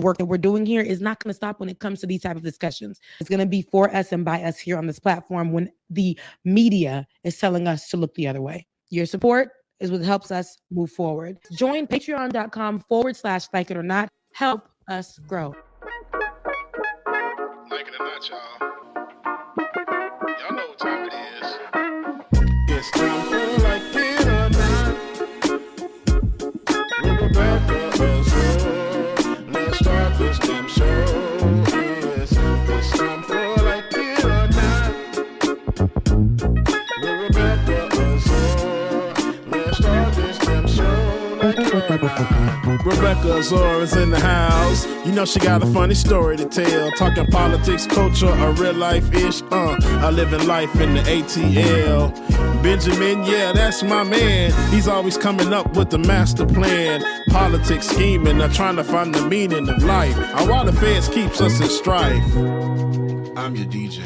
work that we're doing here is not going to stop when it comes to these type of discussions. It's going to be for us and by us here on this platform when the media is telling us to look the other way. Your support is what helps us move forward. Join patreon.com/like it or not. Help us grow. Like it or not, y'all. Y'all know what time it is. It's time for Like It or Not. With Rebecca Azor. Let's start this damn show. It's time for Like It or Not. With Rebecca Azor. Let's start this damn show. Like it or not. Rebecca Azor is in the house. You know she got a funny story to tell. Talking politics, culture, or real life-ish. I live in life in the ATL. Benjamin, yeah, that's my man. He's always coming up with the master plan. Politics, scheming, or trying to find the meaning of life. And while the feds keeps us in strife. I'm your DJ.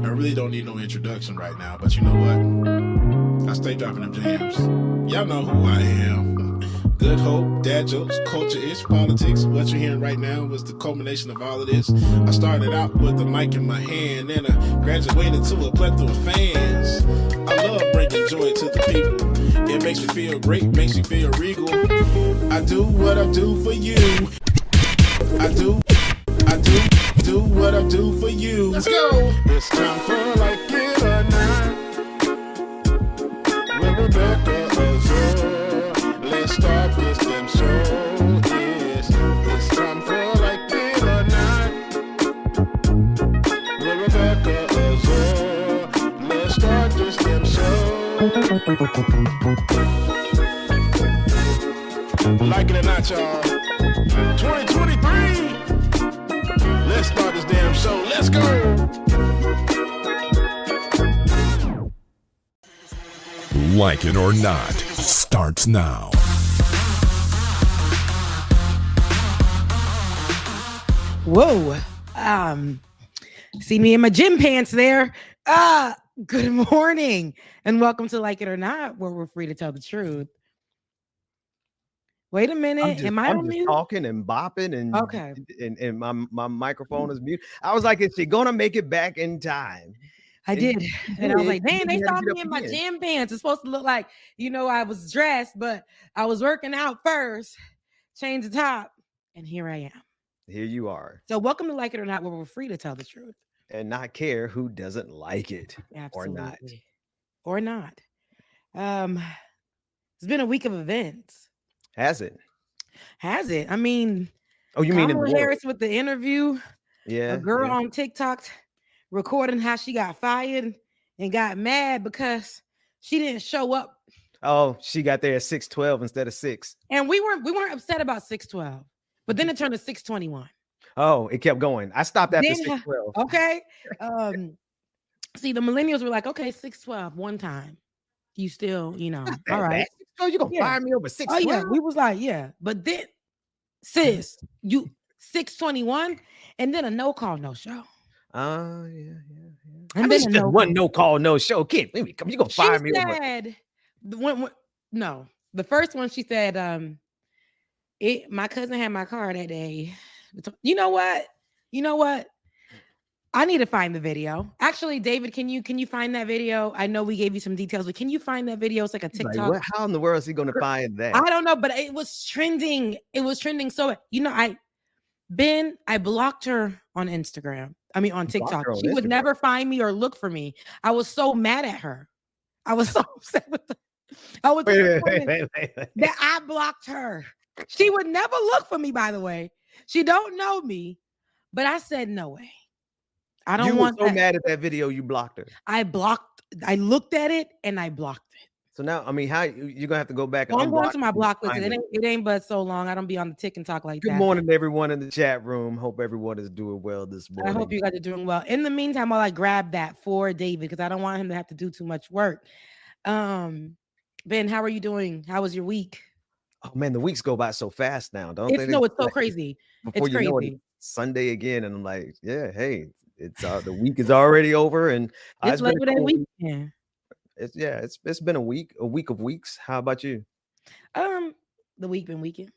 I really don't need no introduction right now, but you know what? I stay dropping them jams. Y'all know who I am. Good hope, dad jokes, culture-ish, politics. What you're hearing right now was the culmination of all of this. I started out with the mic in my hand, and I graduated to a plethora of fans. I love bringing joy to the people. It makes me feel great, makes me feel regal. I do what I do for you. I do what I do for you. Let's go. It's time for Like It or Not. With Rebecca Azor. Let's start this damn show. It's time for Like It or Not. With Rebecca Azor. Let's start this damn show. Like it or not, y'all. 2023. Let's start this damn show. Let's go. Like It or Not starts now. Whoa. See me in my gym pants there. Good morning and welcome to Like It or Not, where we're free to tell the truth. Wait a minute. Am I on mute? Talking and bopping and okay. And my microphone is mute. I was like, is she gonna make it back in time? I did. And I was like, man, they saw me in my gym pants. It's supposed to look like, I was dressed, but I was working out first. Change the top. And here I am. Here you are. So welcome to Like It or Not, where we're free to tell the truth. And not care who doesn't like it. Absolutely. Or not. It's been a week of events. Has it? I mean, you mean Kamala Harris with the interview? Yeah. A girl on TikTok recording how she got fired and got mad because she didn't show up. Oh, she got there at 6:12 instead of 6. And we weren't upset about 6:12, but then it turned to 6:21. Oh, it kept going. I stopped after 6:12. Okay. See, the millennials were like, okay, 6:12 one time. You still, all right. Oh, you gonna fire me over 6:12? Oh yeah, we was like, yeah, but then, sis, you 6:21, and then a no call, no show. Oh yeah. And then one no call, no show. Kid, you gonna fire me over? No, the first one she said, my cousin had my car that day. You know what? I need to find the video. Actually, David, can you find that video? I know we gave you some details, but can you find that video? It's like a TikTok. Like, how in the world is he going to find that? I don't know, but it was trending. It was trending. So, I blocked her on Instagram. I mean, on TikTok. She would never find me or look for me. I was so mad at her. I was so upset with her. I was that I blocked her. She would never look for me, by the way. She don't know me, but I said, no way. I don't want so mad at that video you blocked her. I looked at it and I blocked it. So now, I mean, how you're gonna have to go back and I'm going to my block list. It ain't but so long. I don't be on the tick and talk like that. Good morning, everyone in the chat room. Hope everyone is doing well this morning. I hope you guys are doing well. In the meantime, I'll grab that for David because I don't want him to have to do too much work. Ben, how are you doing? How was your week? Oh man, the weeks go by so fast now, don't they? No, it's so crazy. It's crazy. Know it, Sunday again, and I'm like, yeah, hey, it's the week is already over, and it's Labor Day weekend. It's been a week of weeks. How about you? The week been weekend.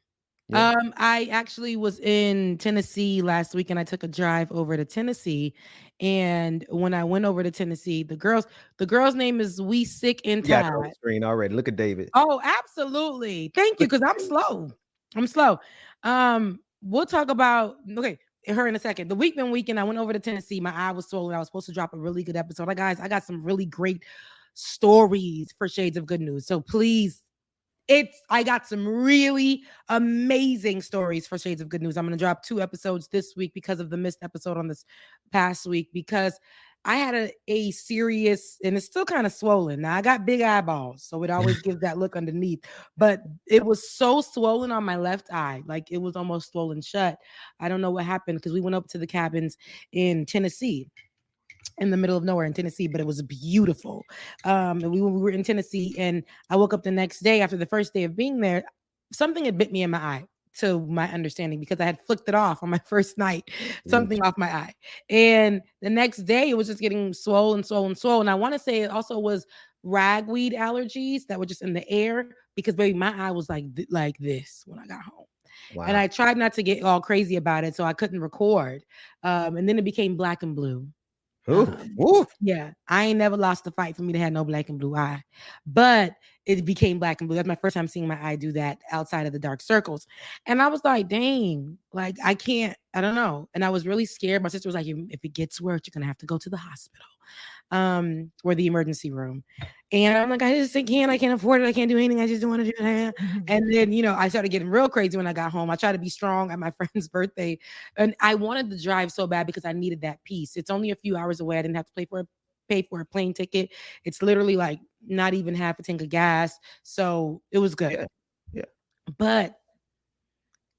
Yeah. I actually was in Tennessee last week and I took a drive over to Tennessee. And when I went over to Tennessee, the girl's name is We Sick and Yeah, I got on Tired. the screen already. Look at David. Oh, absolutely. Thank you, because I'm slow. I'm slow. We'll talk about her in a second. The weekend, I went over to Tennessee. My eye was swollen. I was supposed to drop a really good episode. Like, guys, I got some really great stories for Shades of Good News. So please, I got some really amazing stories for Shades of Good News. I'm going to drop 2 episodes this week because of the missed episode on this past week, because I had a serious, and it's still kind of swollen. Now I got big eyeballs, so it always gives that look underneath, but it was so swollen on my left eye. Like, it was almost swollen shut. I don't know what happened, because we went up to the cabins in Tennessee, in the middle of nowhere in Tennessee, but it was beautiful. And we were in Tennessee, and I woke up the next day after the first day of being there. Something had bit me in my eye, to my understanding, because I had flicked it off on my first night, something off my eye. And the next day it was just getting swollen. I want to say it also was ragweed allergies that were just in the air, because baby, my eye was like this when I got home. Wow. And I tried not to get all crazy about it, so I couldn't record. And then it became black and blue. Yeah, I ain't never lost a fight for me to have no black and blue eye, but it became black and blue. That's my first time seeing my eye do that outside of the dark circles. And I was like, dang, like, I don't know. And I was really scared. My sister was like, if it gets worse, you're going to have to go to the hospital, or the emergency room. And I'm like, I can't afford it. I can't do anything. I just don't want to do that. And then, I started getting real crazy when I got home. I tried to be strong at my friend's birthday, and I wanted to drive so bad because I needed that peace. It's only a few hours away. I didn't have to pay for a plane ticket. It's literally like not even half a tank of gas. So it was good. Yeah. But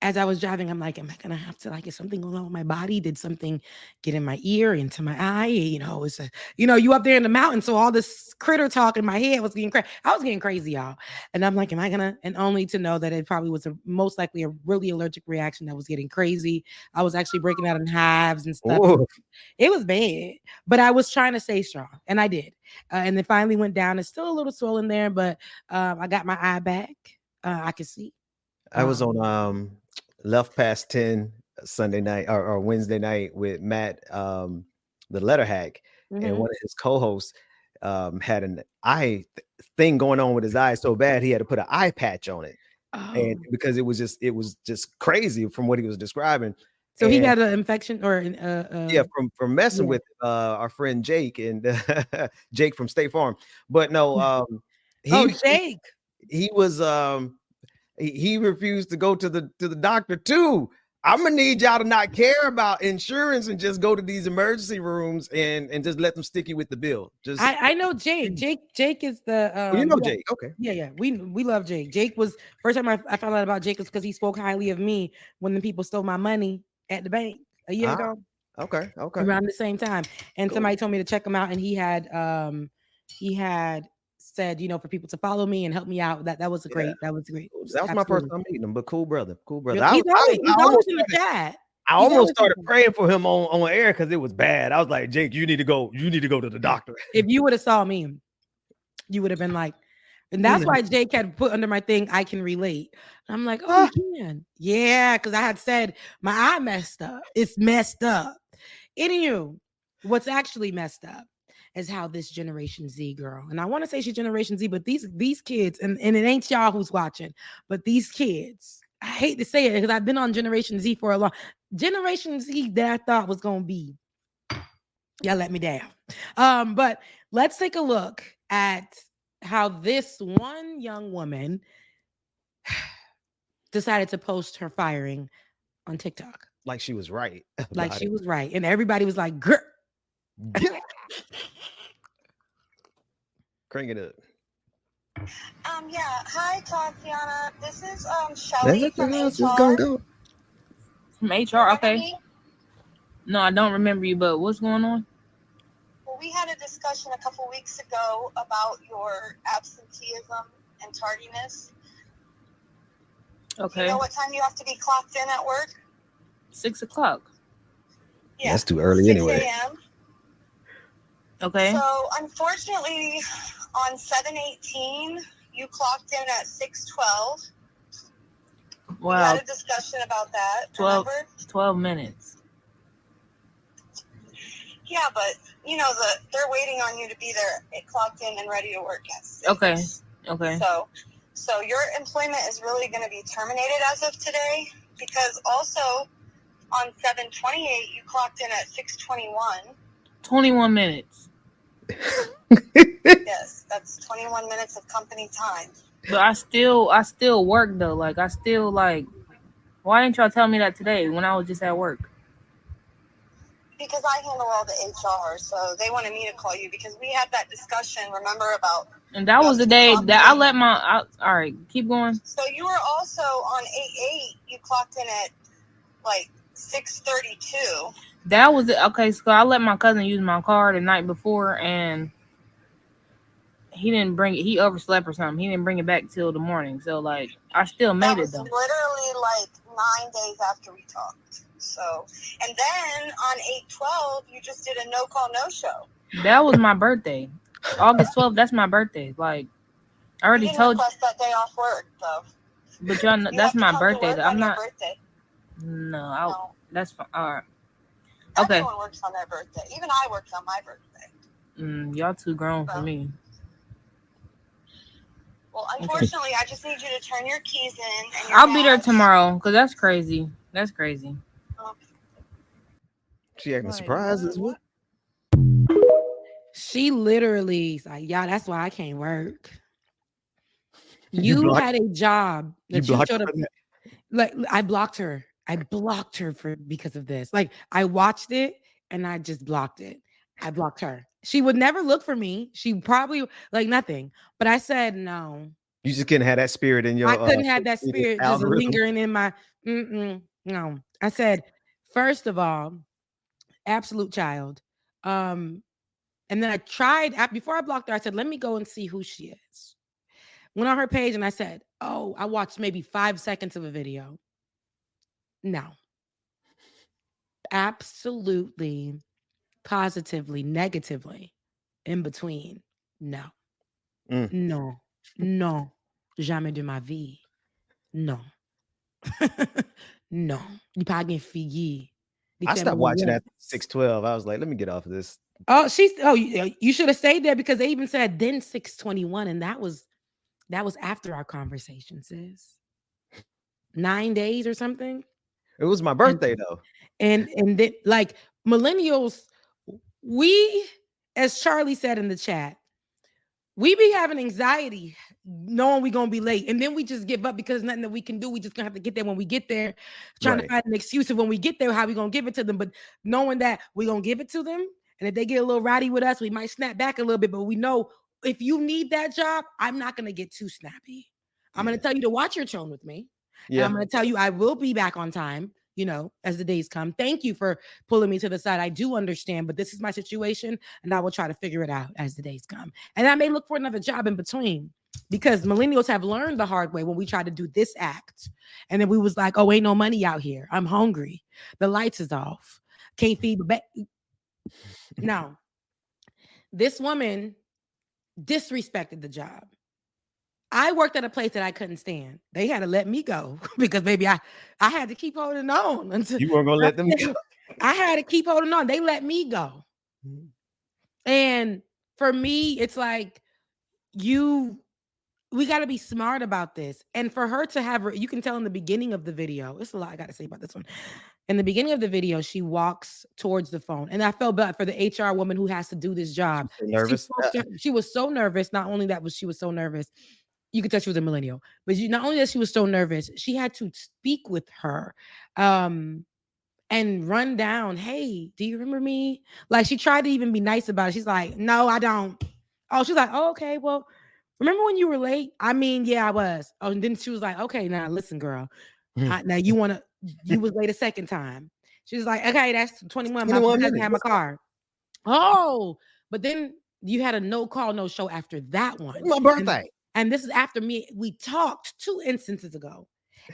as I was driving, I'm like, am I going to have to, like, is something going on with my body? Did something get in my ear, into my eye? It's you up there in the mountain. So all this critter talk in my head was getting crazy. I was getting crazy, y'all. And I'm like, am I going to, and only to know that it probably was most likely a really allergic reaction that was getting crazy. I was actually breaking out in hives and stuff. Ooh. It was bad, but I was trying to stay strong, and I did. And it finally went down. It's still a little swollen there, but I got my eye back. I could see. I was on Left Past 10 Sunday night or Wednesday night with Matt, the letter hack, and one of his co-hosts had an eye thing going on with his eye so bad he had to put an eye patch on it, and because it was just crazy from what he was describing. So he had an infection, or from messing with our friend Jake, and Jake from State Farm. But no, Jake. He was he refused to go to the doctor too. I'm gonna need y'all to not care about insurance and just go to these emergency rooms and just let them stick you with the bill. Just I know Jake. Jake is the Jake. Okay. Yeah. We love Jake. Jake was first time I found out about Jake was because he spoke highly of me when the people stole my money at the bank a year ago. Okay. Around the same time. And somebody told me to check him out, and he had said, for people to follow me and help me out. That was great. That was great. That was my first time meeting him, but cool brother. He's always in the chat. I almost started praying for him on air because it was bad. I was like, Jake, you need to go to the doctor. If you would have saw me, you would have been like, and that's why Jake had put under my thing, I can relate. And I'm like, oh, you can. Yeah, because I had said my eye messed up. It's messed up. Anywho, what's actually messed up is how this Generation Z girl, and I want to say she's Generation Z, but these kids, and it ain't y'all who's watching, but these kids, I hate to say it because I've been on Generation Z for a long Generation Z that I thought was gonna be, y'all let me down. But let's take a look at how this one young woman decided to post her firing on TikTok. Like she was right. Like she was right. And everybody was like, grr. Crank it up. Yeah. Hi, Tatiana. This is Shelly from HR. From HR, okay. No, I don't remember you, but what's going on? Well, we had a discussion a couple weeks ago about your absenteeism and tardiness. Okay. You know what time you have to be clocked in at work? 6 o'clock. Yeah. That's too early anyway. 6 a.m. Okay. So unfortunately, on 7/18, you clocked in at 6:12. Wow. We had a discussion about that. 12 minutes. Yeah, but you know they're waiting on you to be there, clocked in and ready to work at 6. Okay. So your employment is really going to be terminated as of today, because also on 7/28 you clocked in at 6:21. 21 minutes. Yes, that's 21 minutes of company time. But I still work though. Like I still like. Why didn't y'all tell me that today when I was just at work? Because I handle all the HR, so they wanted me to call you because we had that discussion. Remember about? And that was the day that I let my. All right, keep going. So you were also on 8/8. You clocked in at like 6:32. That was it. Okay, so I let my cousin use my car the night before, and he didn't bring it. He overslept or something. He didn't bring it back till the morning. So like, I still made it though. Literally like 9 days after we talked. So, and then on 8/12, you just did a no call, no show. That was my birthday, August 12th. That's my birthday. Like, I already told you. Request that day off work though. But y'all know, that's my birthday. I'm not. Birthday. No, that's fine. All right. Okay. Everyone works on their birthday. Even I worked on my birthday. Y'all too grown for me. Well, unfortunately, I just need you to turn your keys in. And I'll be there tomorrow because that's crazy. That's crazy. Okay. She acting surprised as well. She literally like, yeah, that's why I can't work. You had a job that you showed up. Like I blocked her. I blocked her because of this. Like I watched it and I just blocked it. I blocked her. She would never look for me. She probably like nothing. But I said no. You just couldn't have that spirit in your. I couldn't have that spirit just lingering in my. No. I said, first of all, absolute child. And then I tried before I blocked her. I said, let me go and see who she is. Went on her page and I said, oh, I watched maybe 5 seconds of a video. No. Absolutely, positively, negatively, in between. No. No. No. Jamais de ma vie. No. No. You probably figgy. I stopped watching at 6:12. I was like, let me get off of this. Oh, you should have stayed there because they even said then 6:21, and that was after our conversation, sis. 9 days or something. It was my birthday though. And then like millennials, we, as Charlie said in the chat, we be having anxiety knowing we're gonna be late, and then we just give up because there's nothing that we can do. We just gonna have to get there when we get there, trying to find an excuse of when we get there, how we gonna give it to them. But knowing that we're gonna give it to them, and if they get a little rowdy with us, we might snap back a little bit. But we know if you need that job, I'm not gonna get too snappy. I'm gonna tell you to watch your tone with me. Yeah. And I'm gonna tell you I will be back on time, as the days come. Thank you for pulling me to the side. I do understand, but this is my situation, and I will try to figure it out as the days come. And I may look for another job in between, because millennials have learned the hard way when we tried to do this act. And then we was like, oh, ain't no money out here. I'm hungry. The lights is off. Can't feed the baby. No. This woman disrespected the job. I worked at a place that I couldn't stand. They had to let me go because baby, I had to keep holding on until you weren't gonna let them go. I had to keep holding on. They let me go. And for me, it's like we got to be smart about this. And for her to have you can tell in the beginning of the video, it's a lot I got to say about this one. In the beginning of the video, she walks towards the phone. And I felt bad for the HR woman who has to do this job. Nervous. She was so nervous. Not only that she was so nervous. You could tell she was a millennial, but not only that she was so nervous, she had to speak with her and run down, hey, do you remember me? Like she tried to even be nice about it. She's like, no, I don't. Oh, she's like, oh, okay, well, remember when you were late? I mean, yeah, I was. Oh, and then she was like, okay, now listen, girl. Now you was late a second time. She was like, okay, that's 21. My doesn't have my car. Oh, but then you had a no call, no show after that one. My birthday. And this is after we talked 2 instances ago.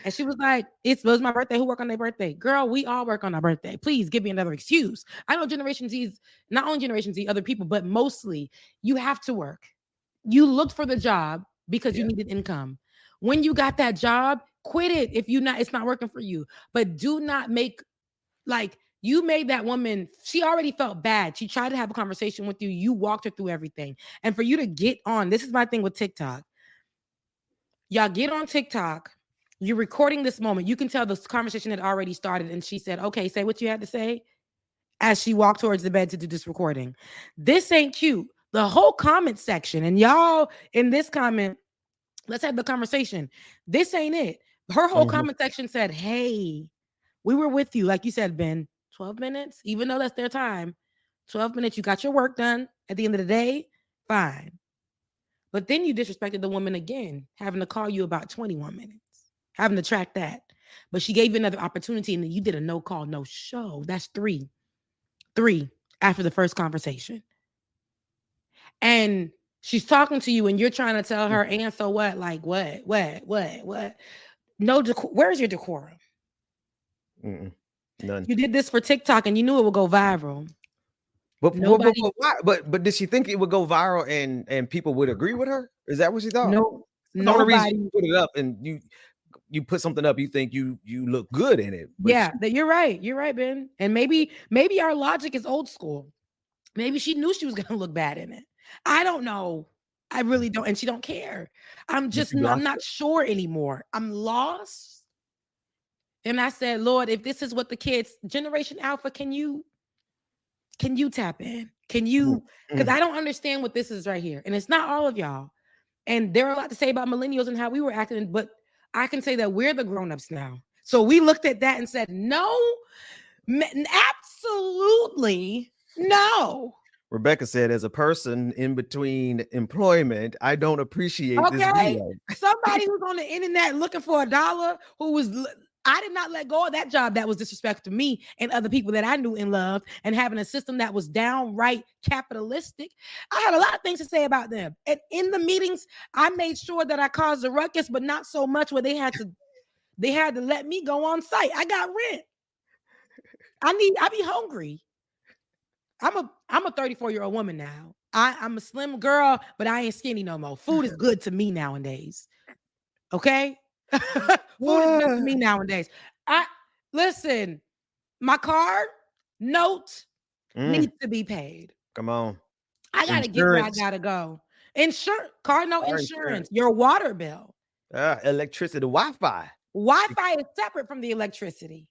And she was like, it was my birthday. Who work on their birthday? Girl, we all work on our birthday. Please give me another excuse. I know Generation Z, not only Generation Z, other people, but mostly you have to work. You looked for the job because you needed income. When you got that job, Quit it if it's not working for you. But do not make, like, you made that woman, she already felt bad. She tried to have a conversation with you. You walked her through everything. And for you to get on, this is my thing with TikTok. Y'all get on TikTok. You're recording this moment. You can tell this conversation had already started. And she said, okay, say what you had to say, as she walked towards the bed to do this recording. This ain't cute. The whole comment section, and y'all in this comment, let's have the conversation. This ain't it. Her whole comment section said, hey, we were with you. Like you said, Ben, 12 minutes, even though that's their time, 12 minutes, you got your work done. At the end of the day, fine. But then you disrespected the woman again, having to call you about 21 minutes, having to track that. But she gave you another opportunity, and then you did a no call, no show. That's three after the first conversation. And she's talking to you, and you're trying to tell her, and so what? Like, what? No, where's your decorum? None. You did this for TikTok, and you knew it would go viral. But did she think it would go viral and people would agree with her? Is that what she thought? No, the only reason you put it up and you put something up, you think you look good in it. Yeah, you're right. You're right, Ben. And maybe our logic is old school. Maybe she knew she was gonna look bad in it. I don't know. I really don't, and she don't care. I'm not sure anymore. I'm lost. And I said, Lord, if this is what the kids, Generation Alpha, can you tap in? Can you? Because I don't understand what this is right here. And it's not all of y'all. And there are a lot to say about millennials and how we were acting, but I can say that we're the grown-ups now. So we looked at that and said, no, absolutely no. Rebecca said, as a person in between employment, I don't appreciate this video. Somebody who's on the internet looking for $1 I did not let go of that job that was disrespectful to me and other people that I knew and loved, and having a system that was downright capitalistic. I had a lot of things to say about them. And in the meetings, I made sure that I caused a ruckus, but not so much where they had to let me go on site. I got rent. I be hungry. I'm a 34-year-old woman now. I'm a slim girl, but I ain't skinny no more. Food is good to me nowadays. Okay? Food is good to me nowadays. Listen, my card note needs to be paid. Come on. I gotta get where I gotta go. Card note, insurance, your water bill. Electricity, Wi-Fi. Wi-Fi is separate from the electricity.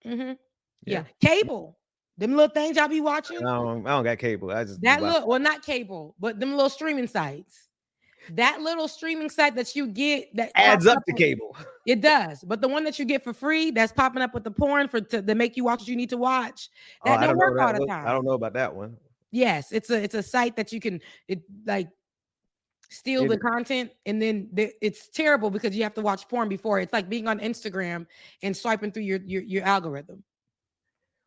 Yeah. Cable. Them little things y'all be watching. No, I don't got cable. Not cable, but them little streaming sites. That little streaming site that you get that adds up to cable. It does. But the one that you get for free, that's popping up with the porn to make you watch what you need to watch. That don't work all the time. I don't know about that one. Yes, it's a site that you can steal the content, and then it's terrible because you have to watch porn before. It's like being on Instagram and swiping through your algorithm.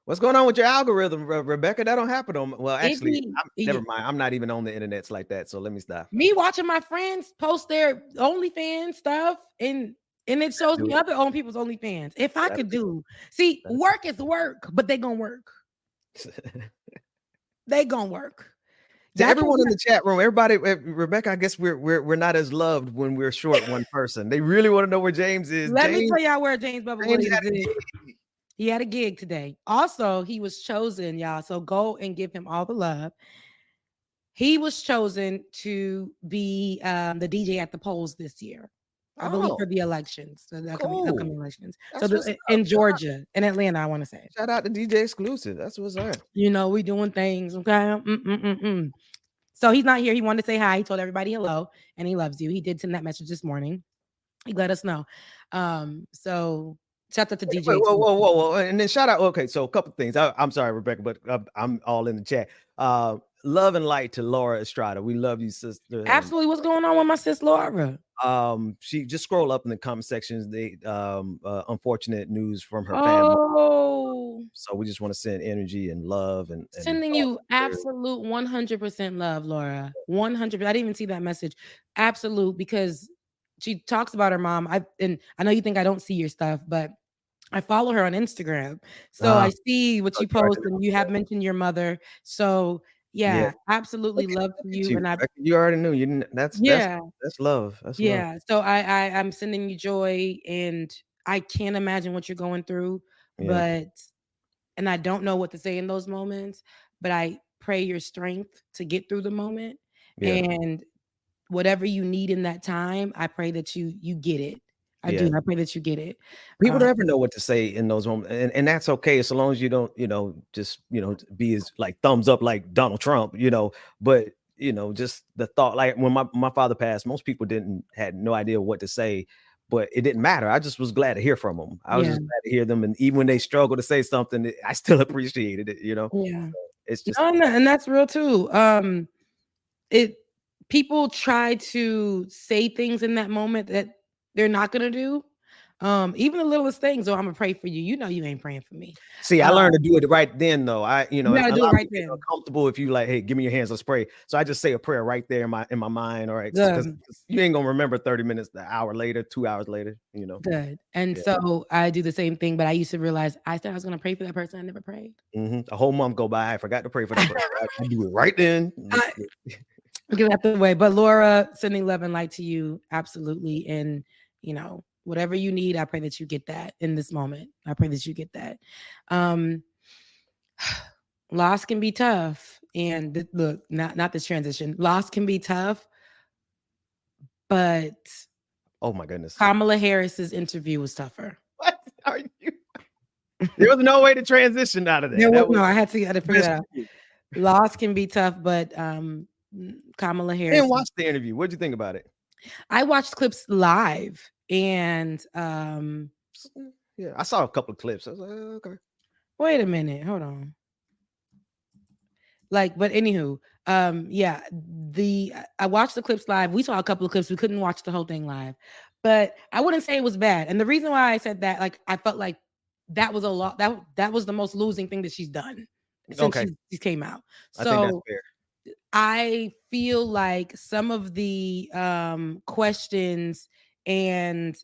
What's going on with your algorithm, Rebecca? That don't happen on. Well, actually, never mind. I'm not even on the internets like that, so let me stop. Me watching my friends post their OnlyFans stuff, and it shows me other own people's OnlyFans. If I could work is work, but they gonna work. They gonna work. Everyone in the chat room, everybody, Rebecca, I guess we're not as loved when we're short one person. They really want to know where James is. Let me tell y'all where James Bubba is. He had a gig today. Also, he was chosen, y'all. So go and give him all the love. He was chosen to be the DJ at the polls this year. I believe for the elections, the upcoming elections. In Georgia, in Atlanta, I want to say. Shout out to DJ Exclusive. That's what's up. We doing things, okay? So he's not here. He wanted to say hi. He told everybody hello, and he loves you. He did send that message this morning. He let us know. So shout out to DJ. Whoa. And then shout out. Okay, so a couple things. I'm sorry, Rebecca, but I'm all in the chat. Love and light to Laura Estrada. We love you, sister. Absolutely. What's going on with my sis Laura? She just scroll up in the comment sections. Unfortunate news from her family. So we just want to send energy and love and sending you absolute 100% love, Laura. 100%. I didn't even see that message. Absolute, because she talks about her mom. I know you think I don't see your stuff, but I follow her on Instagram. So I see what you post, and you have mentioned your mother. So Yeah, absolutely love you. And you already knew that's love. That's love. So I'm sending you joy, and I can't imagine what you're going through, and I don't know what to say in those moments, but I pray your strength to get through the moment. And whatever you need in that time, I pray that you get it. I do. I pray that you get it. People don't ever know what to say in those moments, and that's okay, so long as you don't, just be as like thumbs up like Donald Trump, but just the thought, like when my father passed, most people had no idea what to say, but it didn't matter. I just was glad to hear from them. I was just glad to hear them, and even when they struggle to say something, I still appreciated it. Yeah, so it's just and that's real too. People try to say things in that moment that they're not gonna do. Even the littlest things. Oh, I'm gonna pray for you. You ain't praying for me. See, I learned to do it right then, though. You gotta do it right then. Uncomfortable if you like, hey, give me your hands, let's pray. So I just say a prayer right there in my mind. All right, because you ain't gonna remember 30 minutes, an hour later, 2 hours later. Good. And so I do the same thing, but I used to realize I said I was gonna pray for that person. I never prayed. A whole month go by, I forgot to pray for that person. I do it right then. Get out the way. But Laura, sending love and light to you, absolutely. And whatever you need, I pray that you get that in this moment. I pray that you get that. Loss can be tough. And look, not this transition. Loss can be tough. But oh my goodness. Kamala Harris's interview was tougher. What are you? There was no way to transition out of that. I had to figure that out. Loss can be tough, but Kamala Harris. I didn't watch the interview. What did you think about it? I watched clips live, and I saw a couple of clips. I was like, okay. Wait a minute, hold on. But anywho, I watched the clips live. We saw a couple of clips. We couldn't watch the whole thing live, but I wouldn't say it was bad. And the reason why I said that, I felt like that was a lot. That was the most losing thing that she's done since she came out. So I think that's fair. I feel like some of the questions and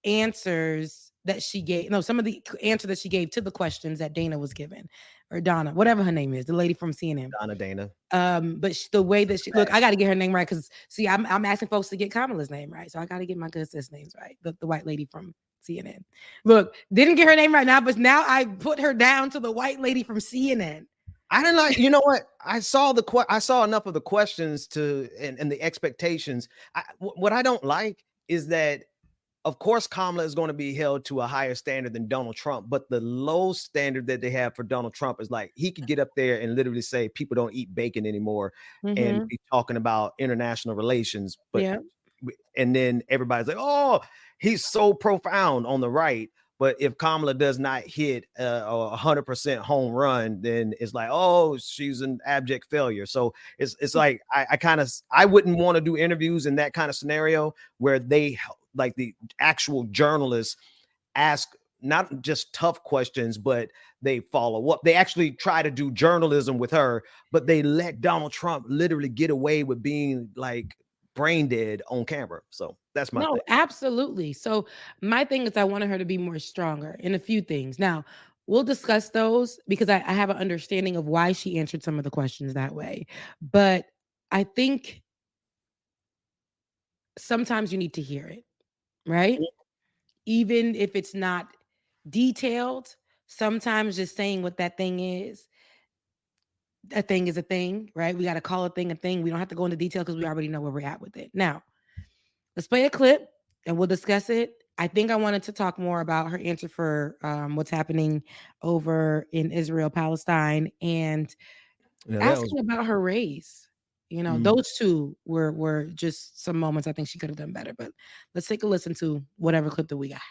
answers that she gave, some of the answer that she gave to the questions that Dana was given, or Donna, whatever her name is, the lady from CNN. Dana. But the way that she look, I got to get her name right, because see, I'm asking folks to get Kamala's name right, so I got to get my good sis names right. The white lady from CNN. Look, didn't get her name right now, but now I put her down to the white lady from CNN. I didn't like, you know what? I saw enough of the questions and the expectations. What I don't like is that, of course, Kamala is going to be held to a higher standard than Donald Trump, but the low standard that they have for Donald Trump is like, he could get up there and literally say people don't eat bacon anymore and be talking about international relations. But and then everybody's like, oh, he's so profound on the right. But if Kamala does not hit a 100% home run, then it's like, oh, she's an abject failure. So it's like, I wouldn't want to do interviews in that kind of scenario where they, like, the actual journalists ask not just tough questions, but they follow up. They actually try to do journalism with her, but they let Donald Trump literally get away with being like brain dead on camera. So that's my thing. Absolutely. So my thing is, I wanted her to be more stronger in a few things. Now, we'll discuss those because I have an understanding of why she answered some of the questions that way. But I think sometimes you need to hear it, right? Even if it's not detailed, sometimes just saying what that thing is. A thing is a thing, right? We got to call a thing a thing. We don't have to go into detail because we already know where we're at with it. Now, let's play a clip and we'll discuss it. I think I wanted to talk more about her answer for what's happening over in Israel, Palestine, and asking about her race. Those two were just some moments I think she could have done better. But let's take a listen to whatever clip that we got.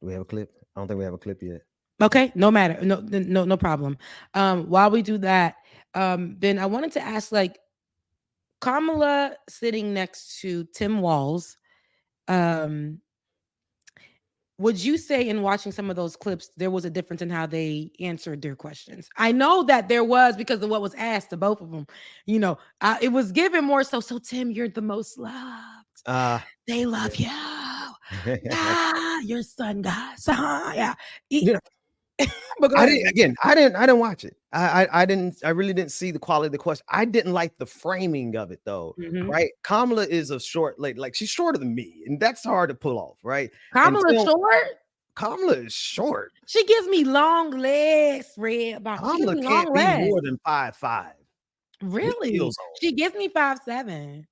Do we have a clip? I don't think we have a clip yet. Okay, no matter. No problem. While we do that, then I wanted to ask, Kamala sitting next to Tim Walz, would you say in watching some of those clips, there was a difference in how they answered their questions? I know that there was, because of what was asked to both of them. It was given more so, Tim, you're the most loved. They love you. Your son, guys. Yeah. But I didn't watch it. I really didn't see the quality of the question. I didn't like the framing of it though. Right? Kamala is a short lady, like she's shorter than me, and that's hard to pull off, right? Kamala's short. Kamala is short. She gives me long legs, Red. Kamala can't be more than 5'5". Really? She gives me 5'7".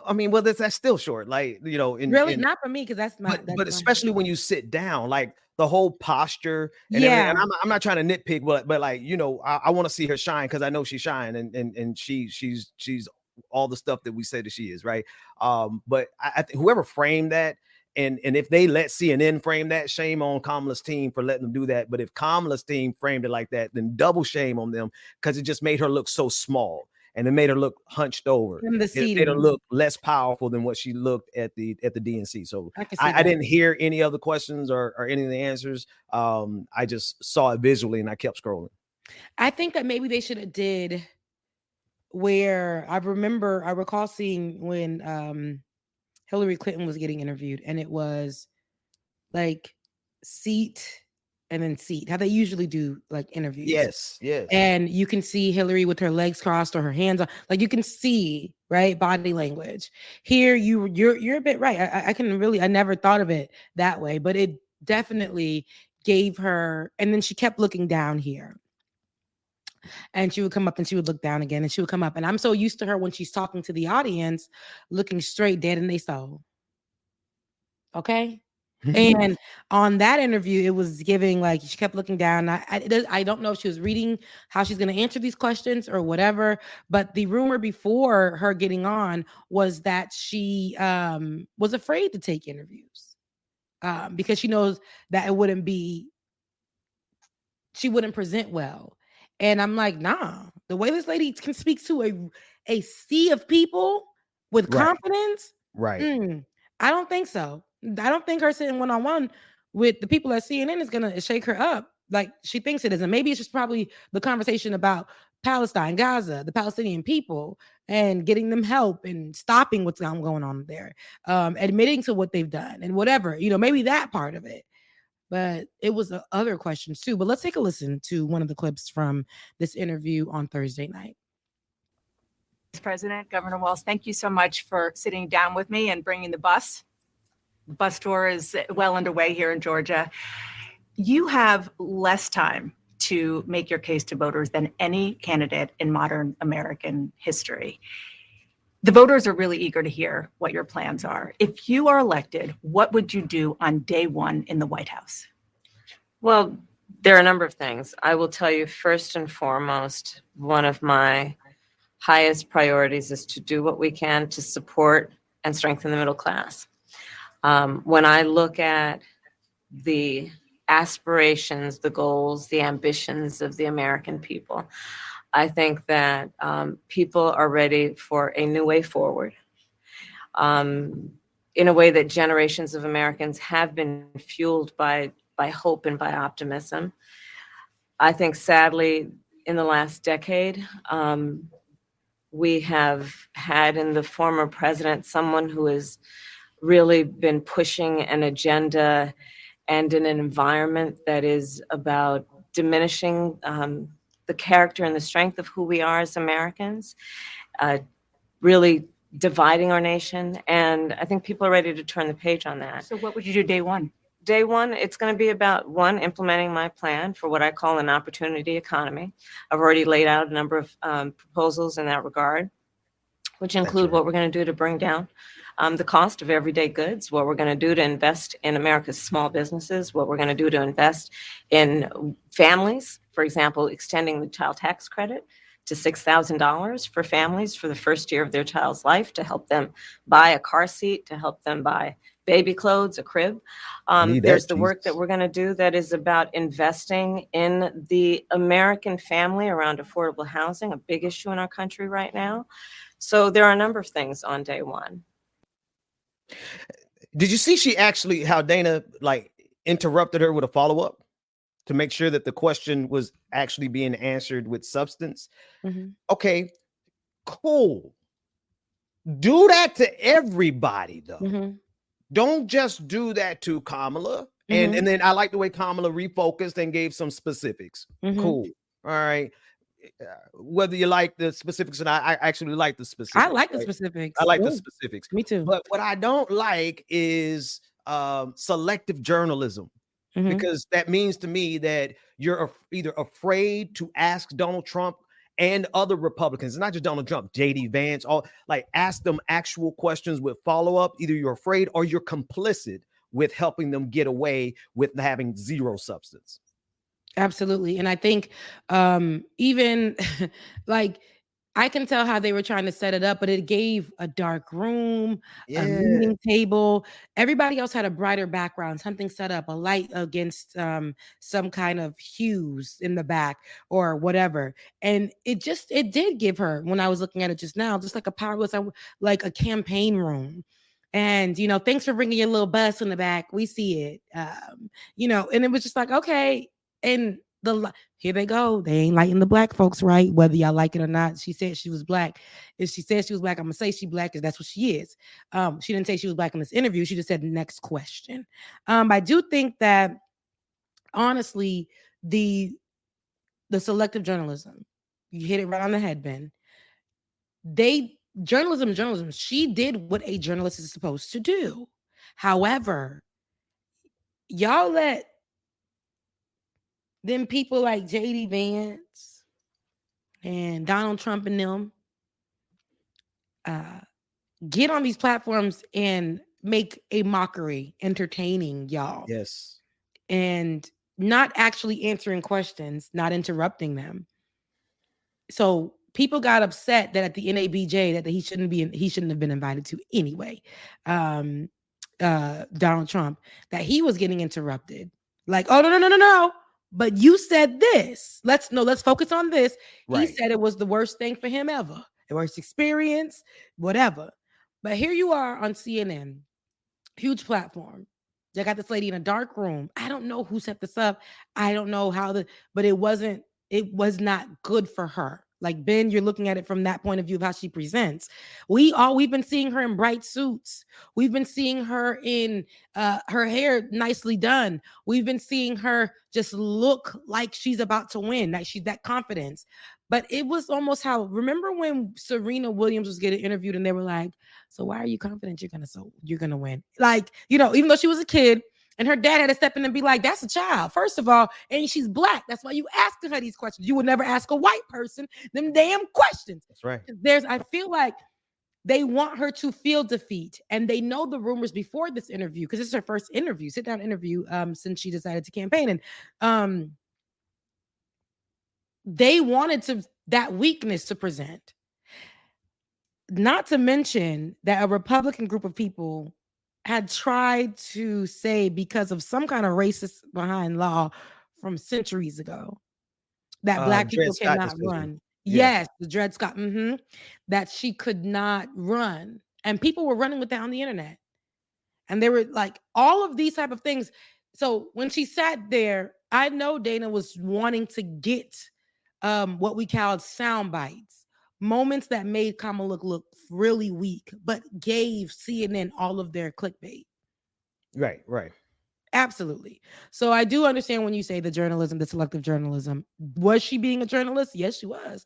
I mean, well, that's still short, like, you know, really not for me, because that's my but especially when you sit down, like the whole posture and yeah. And I'm not trying to nitpick, but like, you know, I want to see her shine because I know she's shine and she's all the stuff that we say that she is, right? But I think whoever framed that, and if they let CNN frame that, shame on Kamala's team for letting them do that. But if Kamala's team framed it like that, then double shame on them, because it just made her look so small. And it made her look hunched over. It made her look less powerful than what she looked at the DNC. So I didn't hear any other questions or any of the answers. I just saw it visually and I kept scrolling. I think that maybe they should have did where I recall seeing when Hillary Clinton was getting interviewed, and it was like seat and then seat, how they usually do like interviews. Yes. And you can see Hillary with her legs crossed or her hands on, like you can see, right, body language. Here, you're a bit right. I never thought of it that way, but it definitely gave her. And then she kept looking down here, and she would come up and she would look down again, and she would come up. And I'm so used to her when she's talking to the audience, looking straight dead in their soul. Okay. And on that interview, it was giving like she kept looking down. I don't know if she was reading how she's going to answer these questions or whatever. But the rumor before her getting on was that she was afraid to take interviews because she knows that she wouldn't present well. And I'm like, nah, the way this lady can speak to a sea of people with confidence, right? I don't think so. I don't think her sitting one-on-one with the people at CNN is going to shake her up like she thinks it is. And maybe it's just probably the conversation about Palestine, Gaza, the Palestinian people, and getting them help and stopping what's going on there, admitting to what they've done and whatever, you know, maybe that part of it. But it was other questions too. But let's take a listen to one of the clips from this interview on Thursday night. President, Governor Walz, thank you so much for sitting down with me and bringing the bus. The bus tour is well underway here in Georgia. You have less time to make your case to voters than any candidate in modern American history. The voters are really eager to hear what your plans are. If you are elected, what would you do on day one in the White House? Well, there are a number of things. I will tell you, first and foremost, one of my highest priorities is to do what we can to support and strengthen the middle class. When I look at the aspirations, the goals, the ambitions of the American people, I think that people are ready for a new way forward, in a way that generations of Americans have been fueled by hope and by optimism. I think, sadly, in the last decade, we have had in the former president someone who has really been pushing an agenda and in an environment that is about diminishing the character and the strength of who we are as Americans, really dividing our nation. And I think people are ready to turn the page on that. So what would you do day one? Day one, it's going to be about, one, implementing my plan for what I call an opportunity economy. I've already laid out a number of proposals in that regard, which include what we're going to do to bring down the cost of everyday goods, what we're going to do to invest in America's small businesses, what we're going to do to invest in families, for example, extending the child tax credit to $6,000 for families for the first year of their child's life, to help them buy a car seat, to help them buy baby clothes, a crib. There's the work that we're going to do that is about investing in the American family around affordable housing, a big issue in our country right now. So there are a number of things on day one. Did you see how Dana interrupted her with a follow-up to make sure that the question was actually being answered with substance? Mm-hmm. Okay, cool. Do that to everybody, though. Mm-hmm. Don't just do that to Kamala. And then I like the way Kamala refocused and gave some specifics. Cool. All right. Whether you like the specifics or not, I actually like the specifics. I like the specifics. I like the specifics. Me too. But what I don't like is selective journalism, because that means to me that you're either afraid to ask Donald Trump and other Republicans, not just Donald Trump, JD Vance, all like ask them actual questions with follow-up. Either you're afraid or you're complicit with helping them get away with having zero substance. Absolutely. And I think even like I can tell how they were trying to set it up, but it gave a dark room, a meeting table. Everybody else had a brighter background, something set up, a light against some kind of hues in the back or whatever. And it did give her, when I was looking at it just now, just like a powerless, like a campaign room. And, you know, thanks for bringing your little bus in the back. We see it, you know, and it was just like, okay. And here they go. They ain't lighting the black folks right, whether y'all like it or not. She said she was black. If she said she was black, I'm gonna say she black because that's what she is. She didn't say she was black in this interview. She just said next question. I do think that honestly, the selective journalism, you hit it right on the head, Ben. Journalism. She did what a journalist is supposed to do. However, y'all let them people like JD Vance and Donald Trump and them get on these platforms and make a mockery, entertaining y'all. Yes. And not actually answering questions, not interrupting them. So people got upset that at the NABJ that he shouldn't have been invited to anyway. Donald Trump, that he was getting interrupted. Like, oh no. But you said this. Let's focus on this. Right. He said it was the worst thing for him ever. The worst experience, whatever. But here you are on CNN, huge platform. They got this lady in a dark room. I don't know who set this up. I don't know but it was not good for her. Like, Ben, you're looking at it from that point of view of how she presents. We've been seeing her in bright suits. We've been seeing her in her hair nicely done. We've been seeing her just look like she's about to win, like she's that confidence. But it was almost remember when Serena Williams was getting interviewed and they were like, so why are you confident you're gonna win? Like, you know, even though she was a kid, and her dad had to step in and be like, that's a child. First of all, and she's black. That's why you asking her these questions. You would never ask a white person them damn questions. That's right. I feel like they want her to feel defeat. And they know the rumors before this interview, because this is her first sit-down interview since she decided to campaign. And they wanted that weakness to present. Not to mention that a Republican group of people had tried to say, because of some kind of racist behind law from centuries ago, that black people cannot run. Yeah. Yes, the Dred Scott, that she could not run. And people were running with that on the internet. And they were like, all of these type of things. So when she sat there, I know Dana was wanting to get what we called sound bites, moments that made Kamala look really weak, but gave CNN all of their clickbait. Right. Absolutely. So I do understand when you say the selective journalism. Was she being a journalist? Yes, she was.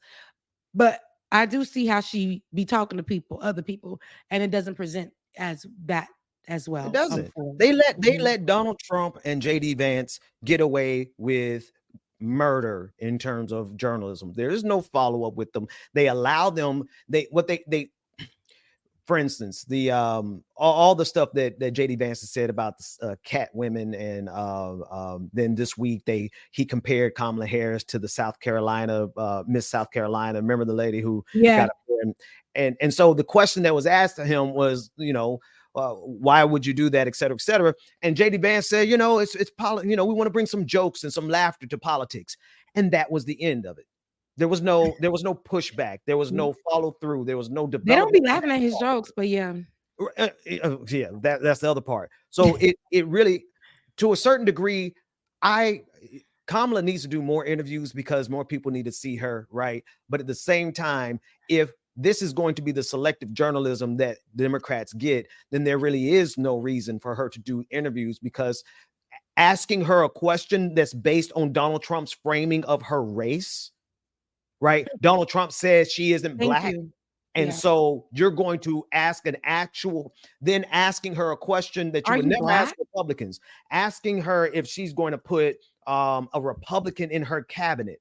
But I do see how she be talking to other people, and it doesn't present as that as well. It doesn't. They let Donald Trump and JD Vance get away with murder in terms of journalism. There is no follow-up with them. They allow them, for instance, the all the stuff that JD Vance has said about cat women, and then this week he compared Kamala Harris to the South Carolina Miss South Carolina. Remember the lady who got up there, and so the question that was asked to him was, you know, why would you do that, et cetera, et cetera. And JD Vance said, you know, it's we want to bring some jokes and some laughter to politics, and that was the end of it. There was no pushback. There was no follow through. There was no development. They don't be laughing at his jokes, but yeah, that's the other part. So it really, to a certain degree, Kamala needs to do more interviews because more people need to see her, right? But at the same time, if this is going to be the selective journalism that Democrats get, then there really is no reason for her to do interviews, because asking her a question that's based on Donald Trump's framing of her race, right? Donald Trump says she isn't black. And so you're going to ask an actual, then asking her a question that you would never ask Republicans, asking her if she's going to put a Republican in her cabinet.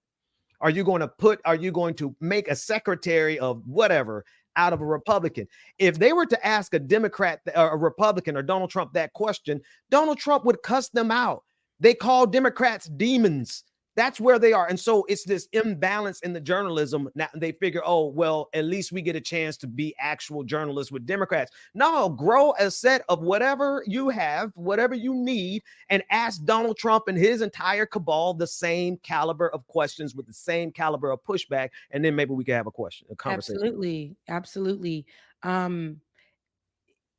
Are you going to make a secretary of whatever out of a Republican? If they were to ask a Democrat or a Republican or Donald Trump that question, Donald Trump would cuss them out. They call Democrats demons. That's where they are. And so it's this imbalance in the journalism. Now they figure, oh, well, at least we get a chance to be actual journalists with Democrats. No, grow a set of whatever you have, whatever you need, and ask Donald Trump and his entire cabal the same caliber of questions with the same caliber of pushback. And then maybe we can have a conversation. Absolutely.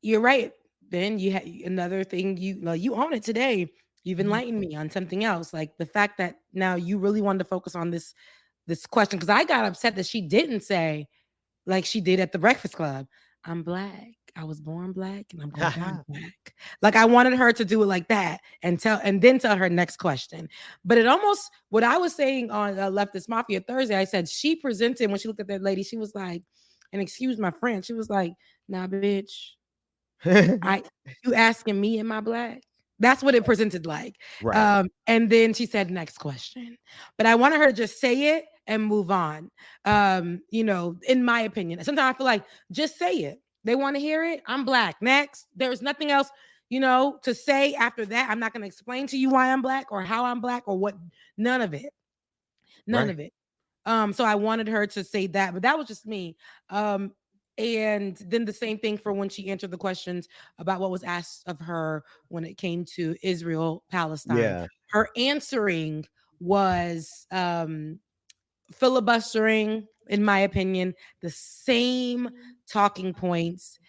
You're right, Ben. You had another thing you own it today. You've enlightened me on something else, like the fact that now you really wanted to focus on this question, because I got upset that she didn't say, like she did at the Breakfast Club, I'm black. I was born black and I'm going to die black. Like I wanted her to do it like that and then tell her next question. But it almost, what I was saying on Leftist Mafia Thursday, I said she presented, when she looked at that lady, she was like, and excuse my French, she was like, nah, bitch, you asking me am I black? That's what it presented like. Right. And then she said, next question. But I wanted her to just say it and move on. In my opinion, sometimes I feel like just say it. They want to hear it. I'm black. Next. There's nothing else, to say after that. I'm not going to explain to you why I'm black or how I'm black or what. None of it. None of it. So I wanted her to say that, but that was just me. And then the same thing for when she answered the questions about what was asked of her when it came to Israel, Palestine. Yeah. Her answering was filibustering, in my opinion, the same talking points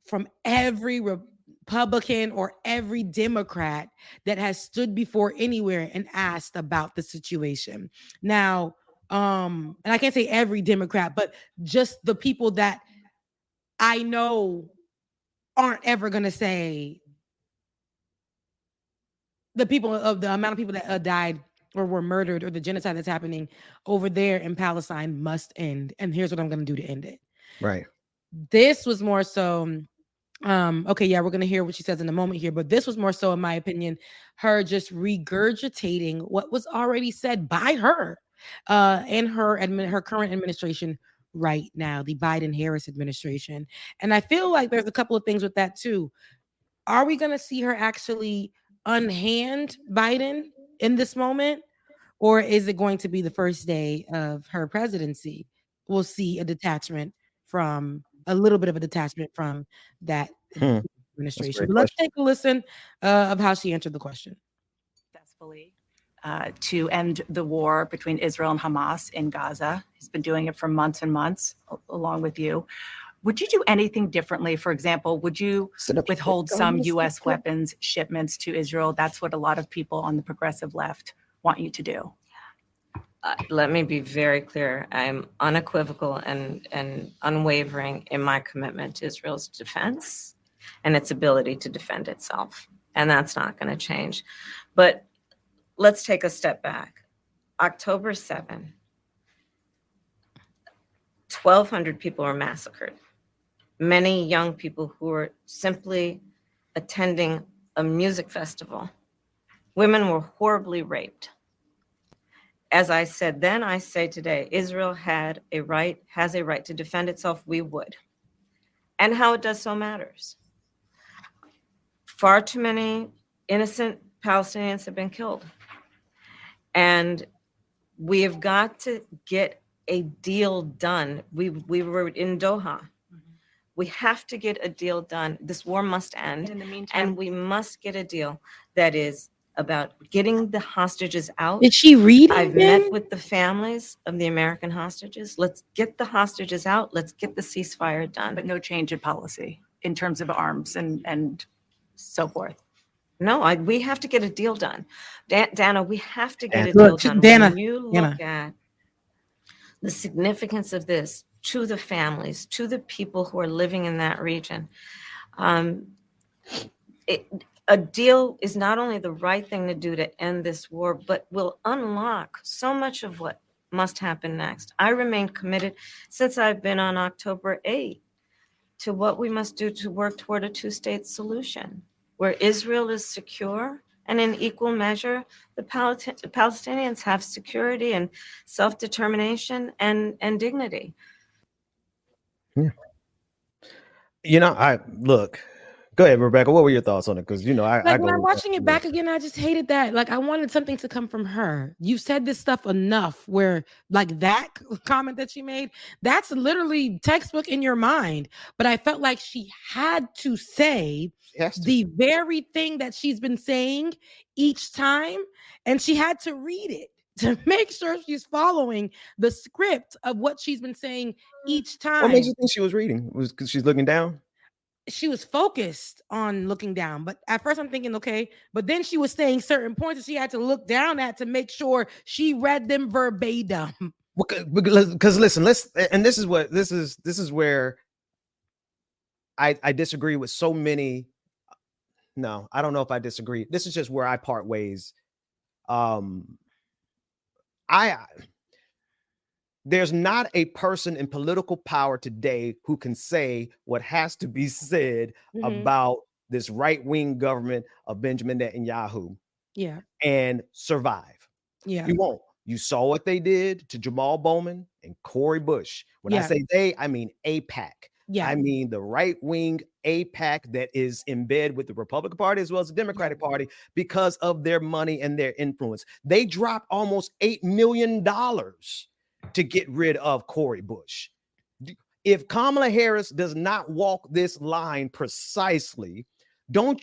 from every Republican or every Democrat that has stood before anywhere and asked about the situation. Now, and I can't say every Democrat, but just the people that I know aren't ever going to say the amount of people that died or were murdered or the genocide that's happening over there in Palestine must end. And here's what I'm going to do to end it. Right. This was more so, okay, yeah, we're going to hear what she says in a moment here, but this was more so, in my opinion, her just regurgitating what was already said by her and her current administration right now, the Biden-Harris administration. And I feel like there's a couple of things with that too. Are we going to see her actually unhand Biden in this moment? Or is it going to be the first day of her presidency? We'll see a little bit of a detachment from that administration. But let's take a listen of how she answered the question. Successfully. To end the war between Israel and Hamas in Gaza. He's been doing it for months and months, along with you. Would you do anything differently? For example, would you withhold some U.S. weapons shipments to Israel? That's what a lot of people on the progressive left want you to do. Let me be very clear. I'm unequivocal and unwavering in my commitment to Israel's defense and its ability to defend itself. And that's not going to change. But let's take a step back. October 7, 1,200 people were massacred. Many young people who were simply attending a music festival. Women were horribly raped. As I said then, I say today, Israel has a right to defend itself. We would. And how it does so matters. Far too many innocent Palestinians have been killed. And we have got to get a deal done. We were in Doha. We have to get a deal done. This war must end. In the meantime, and we must get a deal that is about getting the hostages out. Did she read it? I've met with the families of the American hostages. Let's get the hostages out. Let's get the ceasefire done. but no change in policy in terms of arms and so forth. No, we have to get a deal done. Dana, we have to get a Look, deal done. Dana, When you look at the significance of this to the families, to the people who are living in that region, a deal is not only the right thing to do to end this war, but will unlock so much of what must happen next. I remain committed since I've been on October 8th to what we must do to work toward a two-state solution where Israel is secure and in equal measure, the Palestinians have security and self-determination and dignity. Yeah. I look. Go ahead, Rebecca. What were your thoughts on it? Because when I'm watching it back again, I just hated that. Like, I wanted something to come from her. You said this stuff enough where, like, that comment that she made, that's literally textbook in your mind. But I felt like she had to say the very thing that she's been saying each time, and she had to read it to make sure she's following the script of what she's been saying each time. What made you think she was reading? Was because she's looking down? She was focused on looking down, but at first I'm thinking, okay, but then she was saying certain points that she had to look down at to make sure she read them verbatim. Because listen, this is where I disagree with so many. No, I don't know if I disagree. This is just where I part ways. There's not a person in political power today who can say what has to be said about this right-wing government of Benjamin Netanyahu and survive. Yeah. You won't. You saw what they did to Jamal Bowman and Cori Bush. When I say they, I mean AIPAC. Yeah. I mean the right-wing AIPAC that is in bed with the Republican Party as well as the Democratic Party because of their money and their influence. They dropped almost $8 million to get rid of Cori Bush. If Kamala Harris does not walk this line precisely, don't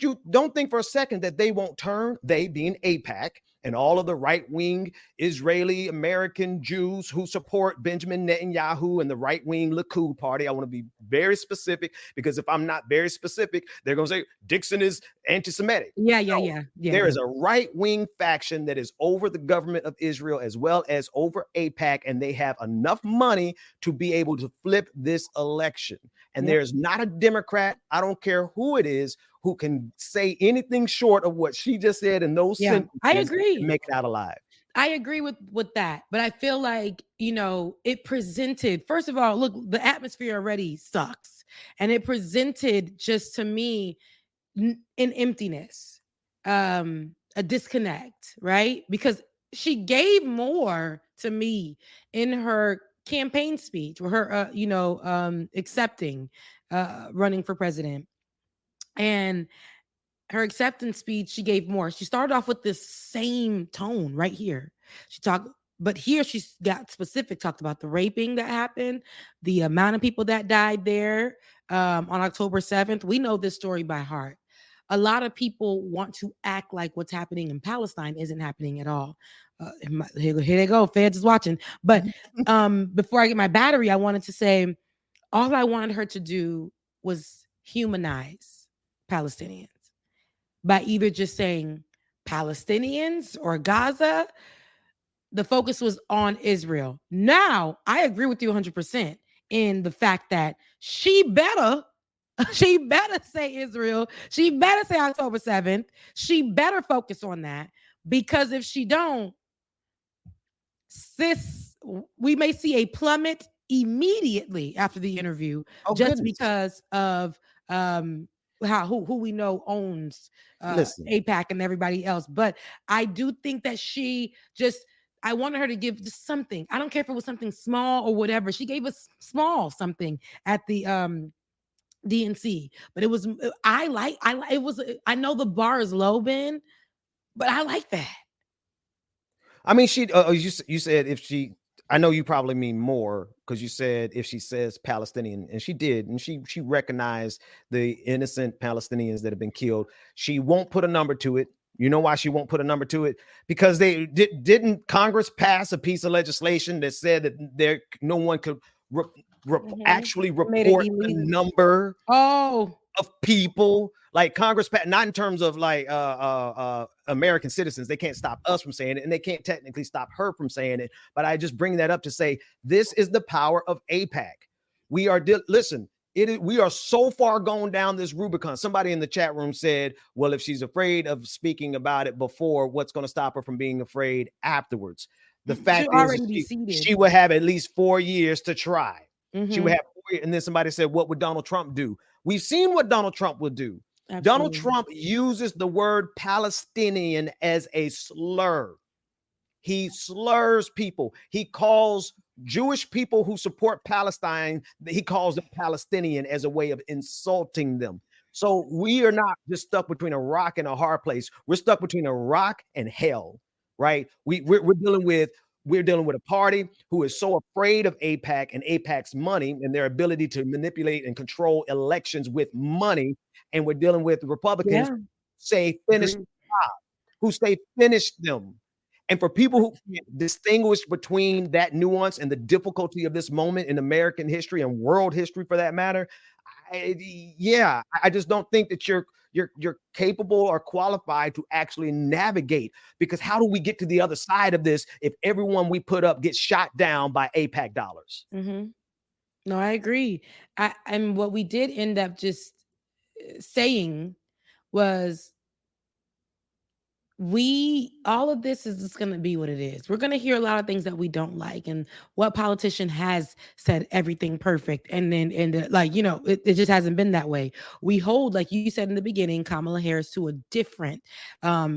think for a second that they won't turn, they being AIPAC and all of the right-wing Israeli American Jews who support Benjamin Netanyahu and the right-wing Likud party. I want to be very specific because if I'm not very specific, they're going to say Dixon is anti-Semitic. Yeah. There is a right-wing faction that is over the government of Israel as well as over AIPAC, and they have enough money to be able to flip this election. And there's not a Democrat, I don't care who it is, who can say anything short of what she just said in those sentences. I agree. And make it out alive. I agree with that, but I feel like, it presented, first of all, look, the atmosphere already sucks. And it presented just to me an emptiness, a disconnect, right? Because she gave more to me in her campaign speech or her, accepting running for president. And her acceptance speech, she gave more. She started off with this same tone right here. But here she's got specific, talked about the raping that happened, the amount of people that died there on October 7th. We know this story by heart. A lot of people want to act like what's happening in Palestine isn't happening at all. Here they go, feds is watching. But before I get my battery, I wanted to say all I wanted her to do was humanize Palestinians by either just saying Palestinians or Gaza. The focus was on Israel. Now, I agree with you 100% in the fact that she better say Israel. She better say October 7th. She better focus on that, because if she don't, sis, we may see a plummet immediately after the interview because of who we know owns AIPAC and everybody else. But I do think that I wanted her to give just something. I don't care if it was something small or whatever. She gave us small something at the DNC, but it was, I know the bar is low, Ben, but I like that. I mean, you said if she, I know you probably mean more because you said if she says Palestinian, and she did, and she recognized the innocent Palestinians that have been killed. She won't put a number to it. You know why she won't put a number to it? Because they didn't Congress pass a piece of legislation that said that no one could actually report the number of people. Like Congress, not in terms of like American citizens. They can't stop us from saying it, and they can't technically stop her from saying it. But I just bring that up to say this is the power of AIPAC. We are listen. We are so far gone down this Rubicon. Somebody in the chat room said, well, if she's afraid of speaking about it before, what's going to stop her from being afraid afterwards? The fact is she would have at least 4 years to try. She would have 4 years. And then somebody said, what would Donald Trump do? We've seen what Donald Trump would do. Absolutely. Donald Trump uses the word Palestinian as a slur. He slurs people. He calls Jewish people who support Palestine, he calls them Palestinian as a way of insulting them. So we are not just stuck between a rock and a hard place. We're stuck between a rock and hell, right? We're dealing with a party who is so afraid of AIPAC and AIPAC's money and their ability to manipulate and control elections with money. And we're dealing with Republicans who say finish the job, who say finish them. And for people who can't distinguish between that nuance and the difficulty of this moment in American history and world history, for that matter, I just don't think that you're capable or qualified to actually navigate. Because how do we get to the other side of this if everyone we put up gets shot down by AIPAC dollars? No, I agree. And what we did end up just saying was, all of this is just going to be what it is. We're going to hear a lot of things that we don't like, and what politician has said everything perfect, and then it just hasn't been that way. We hold, like you said in the beginning, Kamala Harris to a different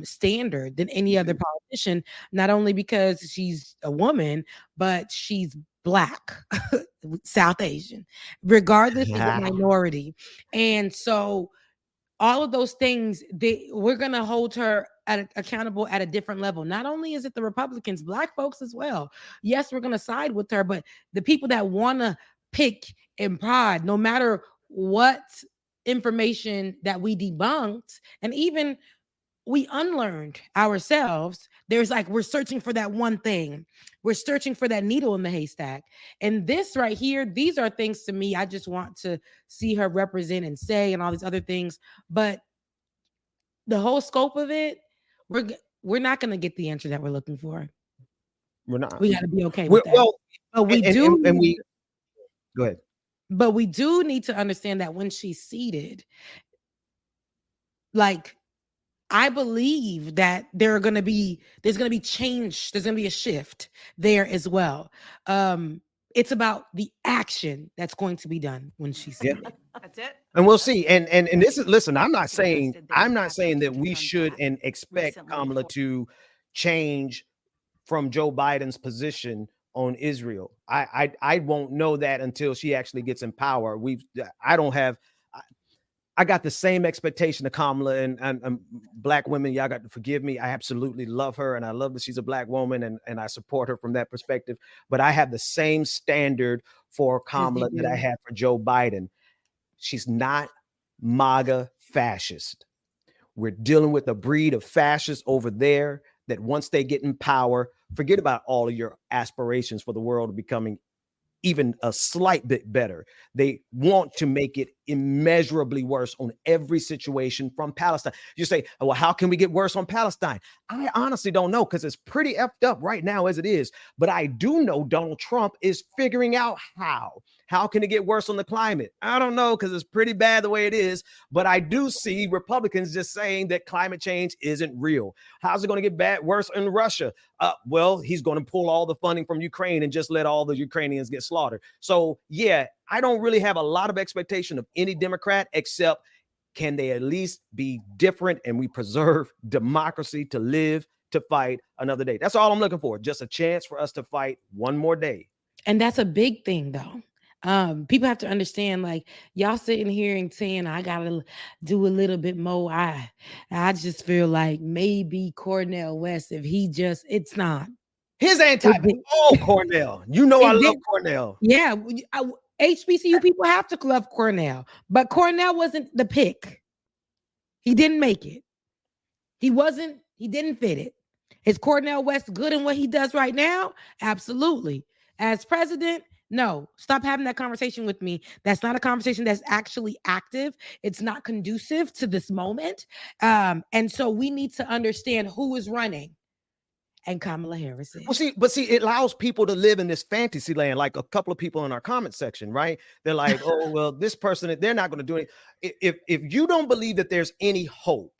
standard than any other politician, not only because she's a woman, but she's Black, South Asian, regardless of the minority. And so all of those things, we're going to hold her accountable at a different level. Not only is it the Republicans, Black folks as well. Yes, we're going to side with her, but the people that want to pick and prod, no matter what information that we debunked, and even we unlearned ourselves, we're searching for that one thing. We're searching for that needle in the haystack. And this right here, these are things to me I just want to see her represent and say, and all these other things. But the whole scope of it, we're not going to get the answer that we're looking for. We're not. We got to be okay with that. Well, but go ahead. But we do need to understand that when she's seated, I believe that there's going to be change. There's going to be a shift there as well. It's about the action that's going to be done when she's seated. That's it. And we'll see. And this is, listen, I'm not saying that we should and expect Kamala to change from Joe Biden's position on Israel. I won't know that until she actually gets in power. I got the same expectation of Kamala and Black women. Y'all got to forgive me. I absolutely love her, and I love that she's a Black woman, and I support her from that perspective. But I have the same standard for Kamala that I have for Joe Biden. She's not MAGA fascist. We're dealing with a breed of fascists over there that once they get in power, forget about all of your aspirations for the world becoming even a slight bit better. They want to make it immeasurably worse on every situation from Palestine. You say, well, how can we get worse on Palestine? I honestly don't know, because it's pretty effed up right now as it is. But I do know Donald Trump is figuring out how. How can it get worse on the climate? I don't know, because it's pretty bad the way it is. But I do see Republicans just saying that climate change isn't real. How's it going to get worse in Russia? Well, he's going to pull all the funding from Ukraine and just let all the Ukrainians get slaughtered. So, yeah, I don't really have a lot of expectation of any Democrat, except can they at least be different and we preserve democracy to live to fight another day. That's all I'm looking for. Just a chance for us to fight one more day. And that's a big thing, though. People have to understand, y'all sitting here and saying, I gotta do a little bit more. I just feel like maybe Cornel West, if it's not. His Cornel. You know, I love Cornel. Yeah. HBCU people have to love Cornel, but Cornel wasn't the pick. He didn't make it. He didn't fit it. Is Cornel West good in what he does right now? Absolutely. As president, no. Stop having that conversation with me. That's not a conversation that's actually active. It's not conducive to this moment. And so we need to understand who is running. and Kamala Harris is. Well, but it allows people to live in this fantasy land. Like a couple of people in our comment section, right? They're like, oh, well, this person, they're not going to do it. If you don't believe that there's any hope,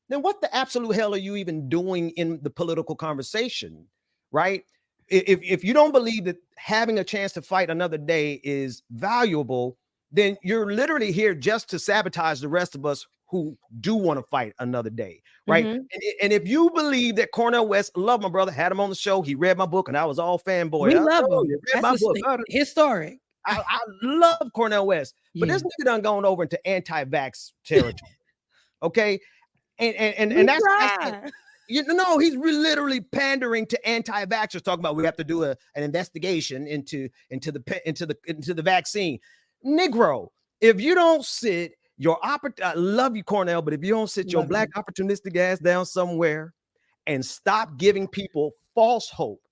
then what the absolute hell are you even doing in the political conversation, right? If you don't believe that having a chance to fight another day is valuable, then you're literally here just to sabotage the rest of us who do want to fight another day, right? Mm-hmm. And if you believe that Cornel West, love my brother, had him on the show, he read my book, and I was all fanboy. We love him. Read my book. Historic. I love Cornel West, but this nigga done gone over into anti-vax territory. Okay, and that's you know, he's literally pandering to anti-vaxxers, talking about we have to do an investigation into the vaccine. Negro, if you don't sit I love you, Cornell, but if you don't sit your black opportunistic ass down somewhere and stop giving people false hope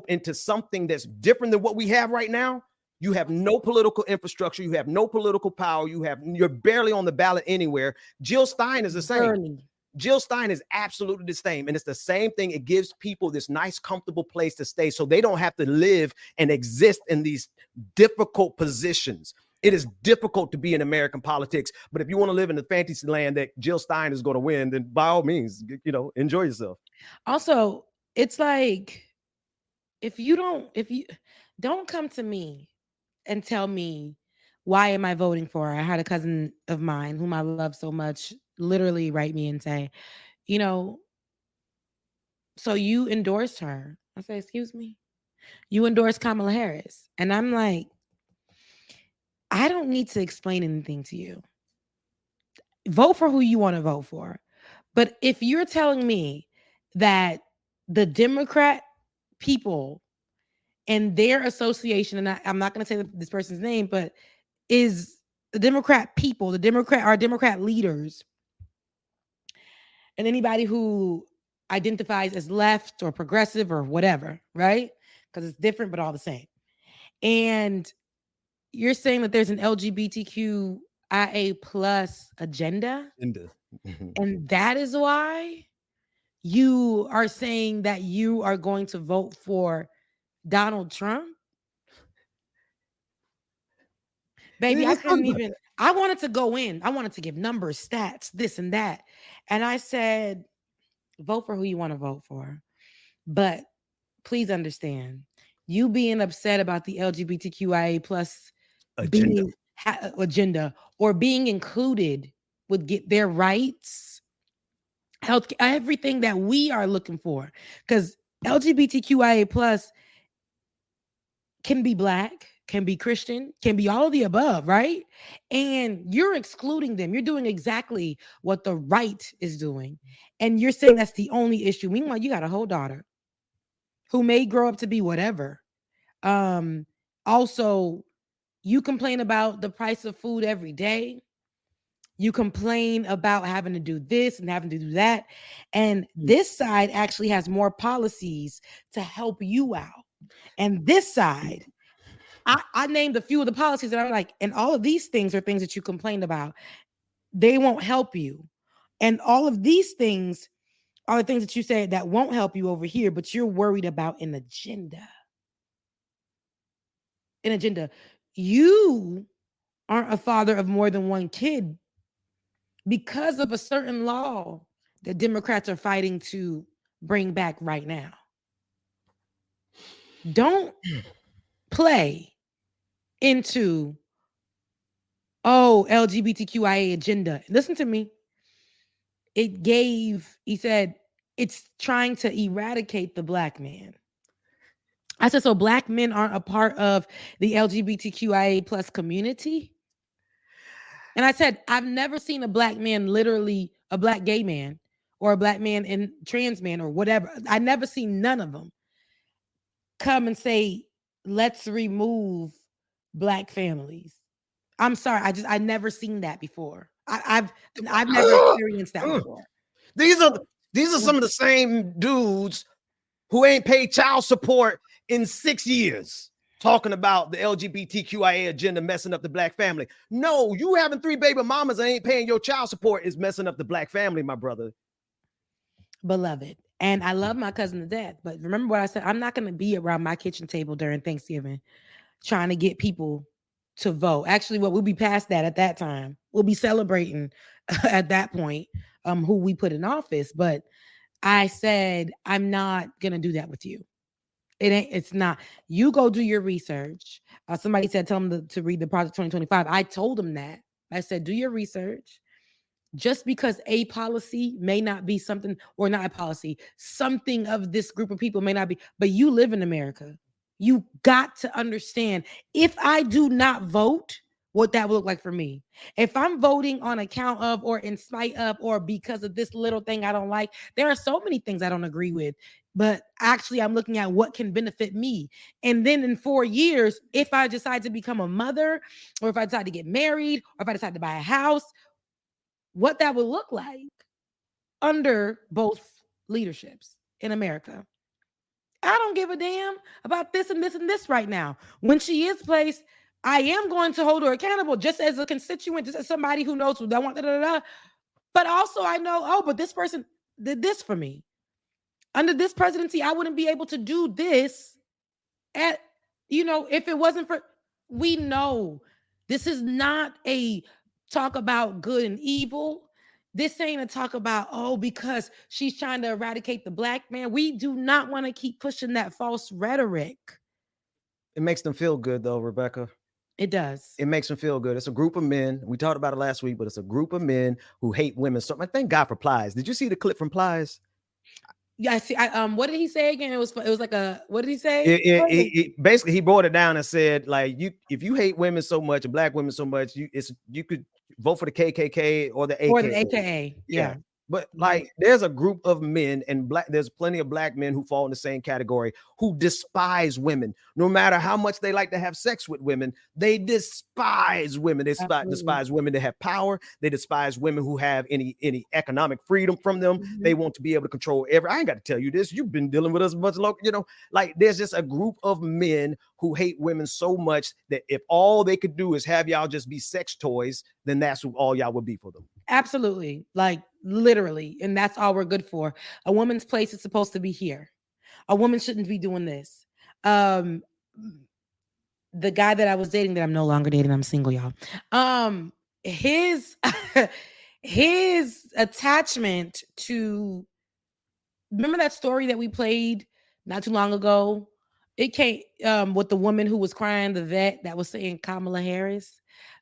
into something that's different than what we have right now, you have no political infrastructure, you have no political power, you're barely on the ballot anywhere. Jill Stein is the same. Jill Stein is absolutely the same. And it's the same thing. It gives people this nice, comfortable place to stay so they don't have to live and exist in these difficult positions. It is difficult to be in American politics, but if you want to live in the fantasy land that Jill Stein is going to win, then by all means, enjoy yourself. Also, it's like, if you don't come to me and tell me, why am I voting for her? I had a cousin of mine whom I love so much literally write me and say, so you endorsed her. I say, excuse me? You endorsed Kamala Harris. And I'm like, I don't need to explain anything to you. Vote for who you want to vote for. But if you're telling me that the Democrat people and their association, and I'm not going to say this person's name, but is the Democrat people, our Democrat leaders, and anybody who identifies as left or progressive or whatever, right? Because it's different, but all the same. And you're saying that there's an LGBTQIA plus agenda? And that is why you are saying that you are going to vote for Donald Trump? Baby, I wanted to go in. I wanted to give numbers, stats, this and that. And I said, vote for who you want to vote for. But please understand, you being upset about the LGBTQIA plus agenda or being included would get their rights, health, everything that we are looking for. Because LGBTQIA plus can be Black, can be Christian, can be all of the above, right? And you're excluding them. You're doing exactly what the right is doing. And you're saying that's the only issue. Meanwhile, you got a whole daughter who may grow up to be whatever. Also, you complain about the price of food every day. You complain about having to do this and having to do that. And this side actually has more policies to help you out. And this side, I named a few of the policies that I'm like, and all of these things are things that you complained about. They won't help you. And all of these things are the things that you say that won't help you over here, but you're worried about an agenda. An agenda. You aren't a father of more than one kid because of a certain law that Democrats are fighting to bring back right now. Don't play into, LGBTQIA agenda. Listen to me. He said, it's trying to eradicate the Black man. I said, so Black men aren't a part of the LGBTQIA plus community? And I said, I've never seen a Black man, literally a Black gay man or a Black man and trans man or whatever. I never seen none of them come and say, let's remove Black families. I'm sorry. I never seen that before. I've never experienced that before. These are some of the same dudes who ain't paid child support in 6 years, talking about the LGBTQIA agenda messing up the Black family. No, you having 3 baby mamas and ain't paying your child support is messing up the Black family, my brother. Beloved. And I love my cousin to death. But remember what I said? I'm not going to be around my kitchen table during Thanksgiving trying to get people to vote. Actually, we'll be past that at that time. We'll be celebrating at that point who we put in office. But I said, I'm not going to do that with you. It's not. You go do your research. Somebody said, tell them to read the Project 2025. I told them that. I said, do your research. Just because a policy may not be something, or not a policy, something of this group of people may not be, but you live in America. You got to understand, if I do not vote, what that would look like for me. If I'm voting on account of, or in spite of, or because of this little thing I don't like, there are so many things I don't agree with, but actually I'm looking at what can benefit me. And then in 4 years, if I decide to become a mother, or if I decide to get married, or if I decide to buy a house, what that would look like under both leaderships in America. I don't give a damn about this and this and this right now. When she is placed, I am going to hold her accountable just as a constituent, just as somebody who knows what I want, but also I know, but this person did this for me. Under this presidency, I wouldn't be able to do this if it wasn't for, we know this is not a talk about good and evil. This ain't a talk about, because she's trying to eradicate the black man. We do not want to keep pushing that false rhetoric. It makes them feel good, though, Rebecca. It does. It makes them feel good. It's a group of men. We talked about it last week, but it's a group of men who hate women. So I thank God for Plies. Did you see the clip from Plies? Yeah, I see. What did he say again? It was like what did he say? Basically, he brought it down and said, like, if you hate women so much, and black women so much, you could vote for the KKK or the AKA. Or the AKA. Yeah. But like, there's a group of men, and there's plenty of black men who fall in the same category, who despise women. No matter how much they like to have sex with women, they despise women. They despise women that have power. They despise women who have any economic freedom from them. Mm-hmm. They want to be able to control I ain't got to tell you this. You've been dealing with us much longer, like there's just a group of men who hate women so much that if all they could do is have y'all just be sex toys, then that's who all y'all would be for them. Absolutely. Like literally. And that's all we're good for. A woman's place is supposed to be here. A woman shouldn't be doing this. The guy that I was dating, that I'm no longer dating, I'm single, y'all. His attachment to, remember that story that we played not too long ago? It came with the woman who was crying, the vet that was saying Kamala Harris,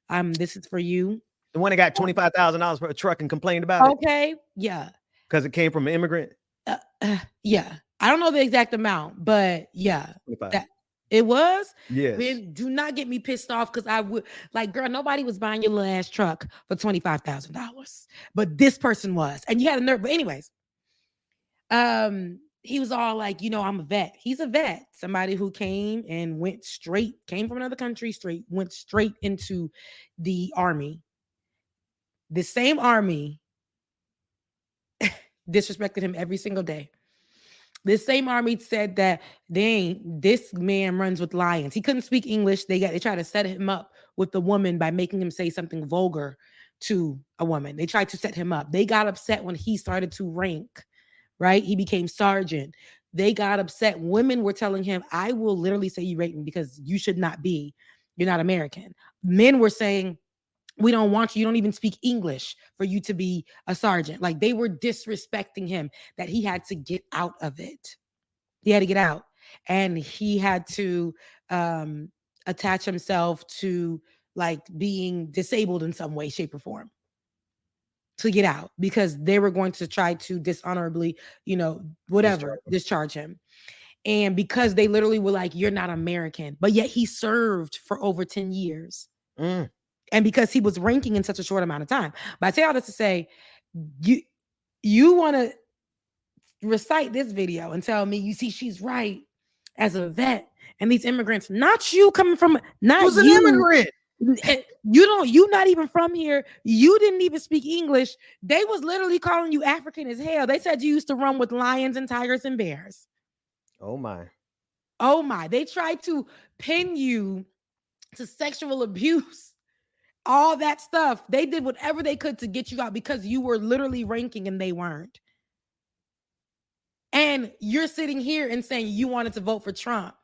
this is for you. The one that got $25,000 for a truck and complained about it. Okay, yeah. Because it came from an immigrant? Yeah. I don't know the exact amount, but yeah. It was? Yes. Man, do not get me pissed off, because I would, like, girl, nobody was buying your little ass truck for $25,000. But this person was. And you had a nerve. But anyways, he was all like, I'm a vet. He's a vet. Somebody who came and came from another country, went straight into the army. The same army disrespected him every single day. This same army said that this man runs with lions. He couldn't speak English. They tried to set him up with the woman by making him say something vulgar to a woman. They tried to set him up. They got upset when he started to rank, right? He became sergeant. They got upset. Women were telling him, I will literally say you raped me because you should not be. You're not American. Men were saying, we don't want you. You don't even speak English for you to be a sergeant. Like, they were disrespecting him, that he had to get out of it. He had to get out, and he had to attach himself to like being disabled in some way, shape, or form to get out, because they were going to try to dishonorably, discharge him. And because they literally were like, you're not American, but yet he served for over 10 years. And because he was ranking in such a short amount of time. But I say all this to say, you want to recite this video and tell me, you see, she's right as a vet, and these immigrants, not you coming from, not who's you. An immigrant? You not even from here. You didn't even speak English. They was literally calling you African as hell. They said you used to run with lions and tigers and bears. Oh my. They tried to pin you to sexual abuse. All that stuff. They did whatever they could to get you out, because you were literally ranking and they weren't. And you're sitting here and saying you wanted to vote for Trump.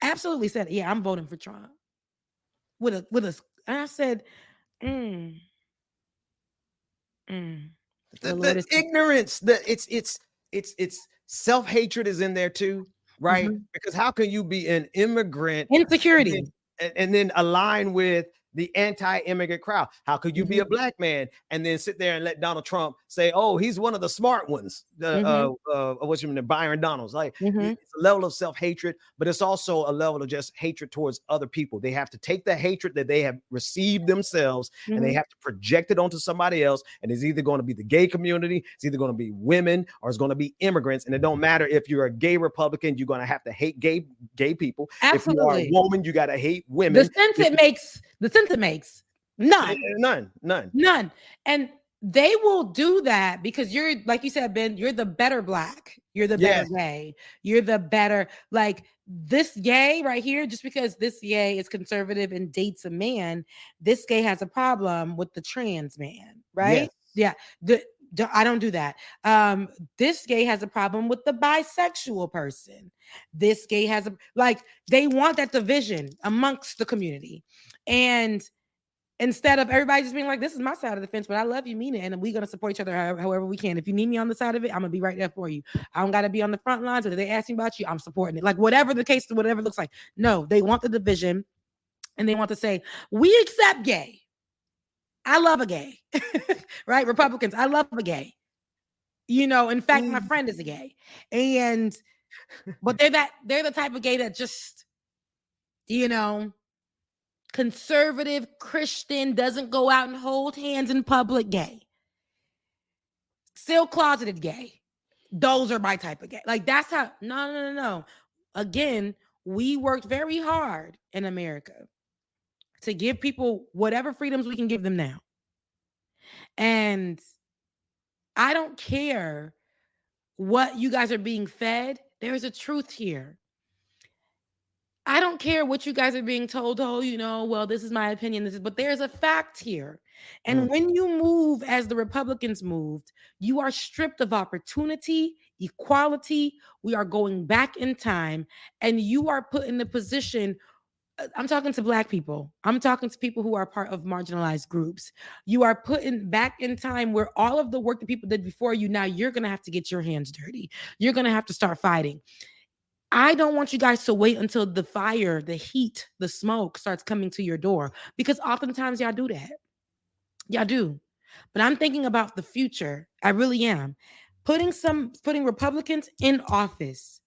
Absolutely said, yeah, I'm voting for Trump. And I said, the ignorance, it's self-hatred is in there too, right? Because how can you be an immigrant insecurity and then align with the anti-immigrant crowd? How could you be a black man and then sit there and let Donald Trump say, "Oh, he's one of the smart ones"? What's your name, Byron Donalds? Like, it's a level of self-hatred, but it's also a level of just hatred towards other people. They have to take the hatred that they have received themselves and they have to project it onto somebody else. And it's either going to be the gay community, it's either going to be women, or it's going to be immigrants. And it don't matter if you're a gay Republican, you're going to have to hate gay people. Absolutely. If you are a woman, you got to hate women. The sense it makes none. And they will do that because you're, like you said, Ben, you're the better black, you're the better gay, you're the better, like this gay right here, just because this gay is conservative and dates a man, this gay has a problem with the trans man, right? Yeah. I don't do that. This gay has a problem with the bisexual person. This gay has they want that division amongst the community. And instead of everybody just being like, this is my side of the fence, but I love you, mean it, and we're going to support each other however we can. If you need me on the side of it, I'm going to be right there for you. I don't got to be on the front lines, or if they ask me about you, I'm supporting it. Like, whatever the case, whatever it looks like. No, they want the division, and they want to say, we accept gay. I love a gay, right? Republicans, I love a gay. In fact, my friend is a gay. But they're the type of gay that just, conservative Christian, doesn't go out and hold hands in public, gay. Still closeted gay. Those are my type of gay. Like, that's how, no. Again, we worked very hard in America to give people whatever freedoms we can give them now. And I don't care what you guys are being fed. There's a truth here. I don't care what you guys are being told. Oh, well, this is my opinion. But there's a fact here. And when you move as the Republicans moved, you are stripped of opportunity, equality. We are going back in time, and you are put in a position. I'm talking to Black people. I'm talking to people who are part of marginalized groups. You are put back in time where all of the work that people did before you, now you're going to have to get your hands dirty. You're going to have to start fighting. I don't want you guys to wait until the fire, the heat, the smoke starts coming to your door, because oftentimes y'all do that. Y'all do. But I'm thinking about the future. I really am. Putting Republicans in office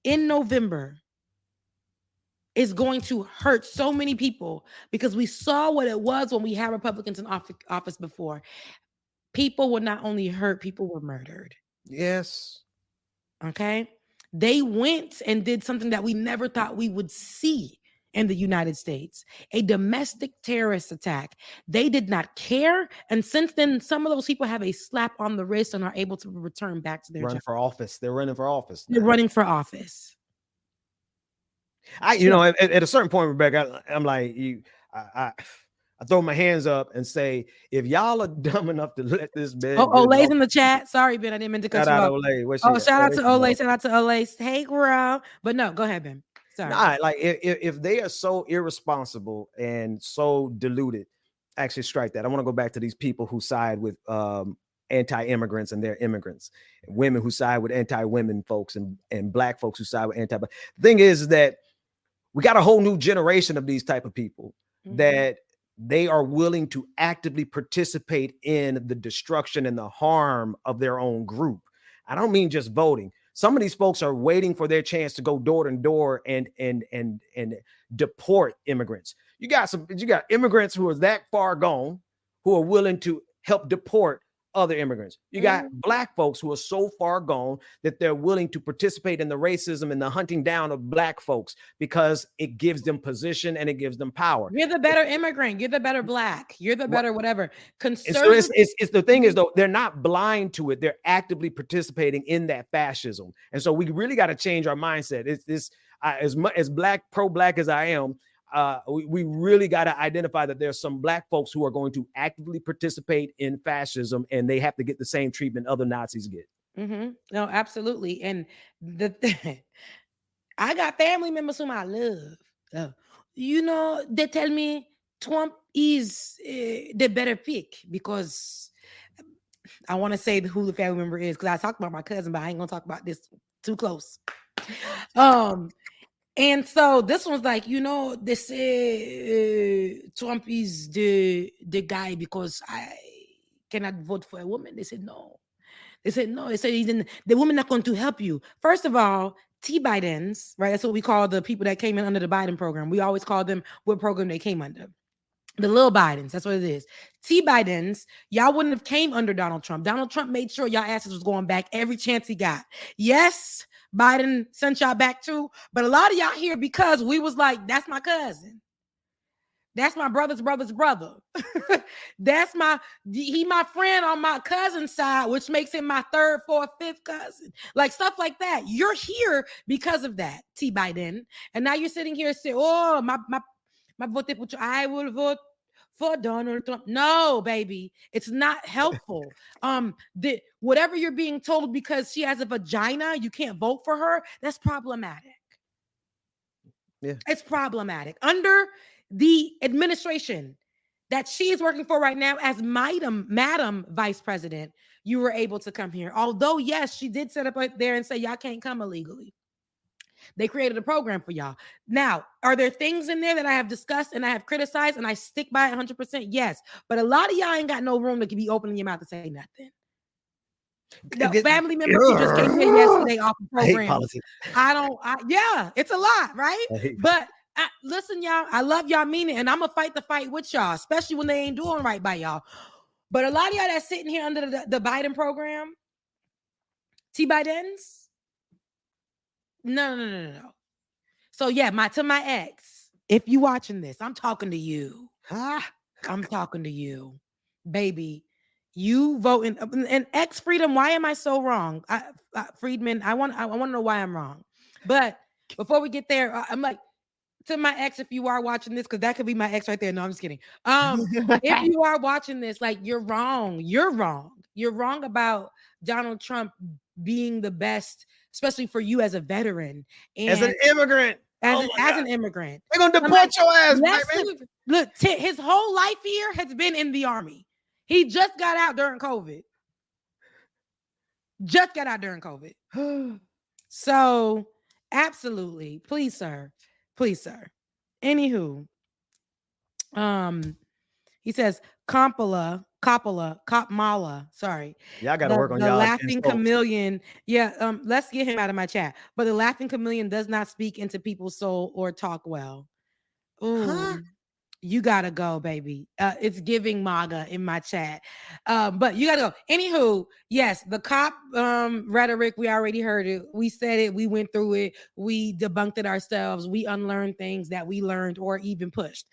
in November is going to hurt so many people, because we saw what it was when we had Republicans in office before. People were not only hurt, people were murdered. Yes. Okay. They went and did something that we never thought we would see in the United States, a domestic terrorist attack. They did not care. And since then, some of those people have a slap on the wrist and are able to return back to their job. For office. They're running for office. They're running for office. At a certain point, Rebecca, I'm like, I throw my hands up and say, if y'all are dumb enough to let this bed. Olay's in the chat. Sorry, Ben, I didn't mean to cut you off. Olay. Shout out to Olay. Shout out to Olay. Hey, girl. But no, go ahead, Ben. Sorry. Nah, like if they are so irresponsible and so deluded, actually strike that. I want to go back to these people who side with anti-immigrants and they're immigrants, women who side with anti-women folks, and Black folks who side with anti-Black. The thing is that we got a whole new generation of these type of people that they are willing to actively participate in the destruction and the harm of their own group. I don't mean just voting. Some of these folks are waiting for their chance to go door to door and deport immigrants. You got immigrants who are that far gone, who are willing to help deport other immigrants. You got Black folks who are so far gone that they're willing to participate in the racism and the hunting down of Black folks because it gives them position and it gives them power. You're the better immigrant. You're the better Black. You're the better whatever. Conservative. So it's the thing is, though, they're not blind to it. They're actively participating in that fascism. And so we really got to change our mindset. It's this as much as pro-Black as I am. We really got to identify that there's some Black folks who are going to actively participate in fascism, and they have to get the same treatment other Nazis get. Mm-hmm. No, absolutely. And I got family members whom I love. They tell me Trump is the better pick because I want to say who the family member is because I talked about my cousin, but I ain't gonna talk about this too close. And so this one's like, they say Trump is the guy because I cannot vote for a woman. They said no. They said no. They said the woman not going to help you. First of all, T-Bidens, right? That's what we call the people that came in under the Biden program. We always call them what program they came under. The little Bidens, that's what it is. T-Bidens, y'all wouldn't have came under Donald Trump. Donald Trump made sure y'all asses was going back every chance he got. Yes, Biden sent y'all back too, but a lot of y'all here because we was like, that's my cousin. That's my brother's brother. He my friend on my cousin's side, which makes him my third, fourth, fifth cousin. Like stuff like that. You're here because of that, T-Biden. And now you're sitting here saying, oh, I will vote for Donald Trump. No, baby, it's not helpful. Whatever you're being told because she has a vagina, you can't vote for her. That's problematic. Yeah, it's problematic under the administration that she is working for right now as Madam Vice President. You were able to come here, although yes, she did set up right there and say y'all can't come illegally. They created a program for y'all. Now, are there things in there that I have discussed and I have criticized and I stick by 100%? Yes. But a lot of y'all ain't got no room to be opening your mouth to say nothing. The family members who just came here yesterday off the program. I hate politics. It's a lot, right? But listen, y'all, I love y'all mean it. And I'm going to fight the fight with y'all, especially when they ain't doing right by y'all. But a lot of y'all that's sitting here under the Biden program, T-Bidens, no. So yeah, to my ex, if you watching this, I'm talking to you. I'm talking to you, baby. You voting and ex Freedom. Why am I so wrong? Friedman, I want to know why I'm wrong. But before we get there, I'm like to my ex, if you are watching this, because that could be my ex right there. No, I'm just kidding. If you are watching this, like you're wrong. You're wrong. You're wrong about Donald Trump being the best, especially for you as a veteran and as an immigrant. As an immigrant, they're gonna deport your ass. Look, his whole life here has been in the army. He just got out during COVID. So, absolutely, please, sir. Anywho, he says Kamala. Sorry, y'all got to work on the laughing chameleon. Yeah, let's get him out of my chat. But the laughing chameleon does not speak into people's soul or talk well. Ooh, you gotta go, baby. It's giving MAGA in my chat. But you gotta go. Anywho, yes, the cop rhetoric, we already heard it. We said it, we went through it, we debunked it ourselves, we unlearned things that we learned or even pushed.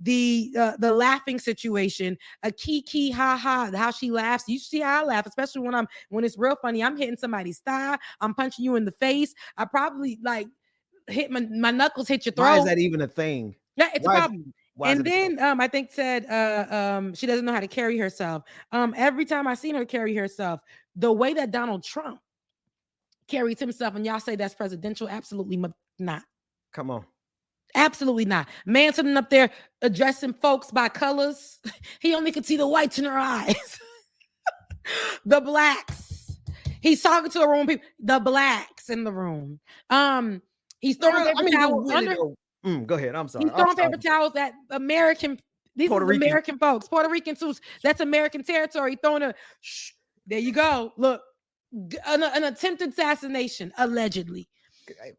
The laughing situation, a kiki how she laughs. You see how I laugh, especially when it's real funny. I'm hitting somebody's thigh, I'm punching you in the face. I probably like hit my knuckles hit your throat. Why is that even a thing? Yeah, it's a problem. And then I think said she doesn't know how to carry herself. Every time I seen her carry herself, the way that Donald Trump carries himself, and y'all say that's presidential, absolutely not. Come on. Absolutely not. Man sitting up there addressing folks by colors. He only could see the whites in her eyes. The blacks. He's talking to a room of people. The blacks in the room. He's throwing paper towels under. Go ahead. I'm sorry. He's throwing paper towels at American. These are American folks. Puerto Ricans. That's American territory. Throwing there you go. Look, an attempted assassination, allegedly.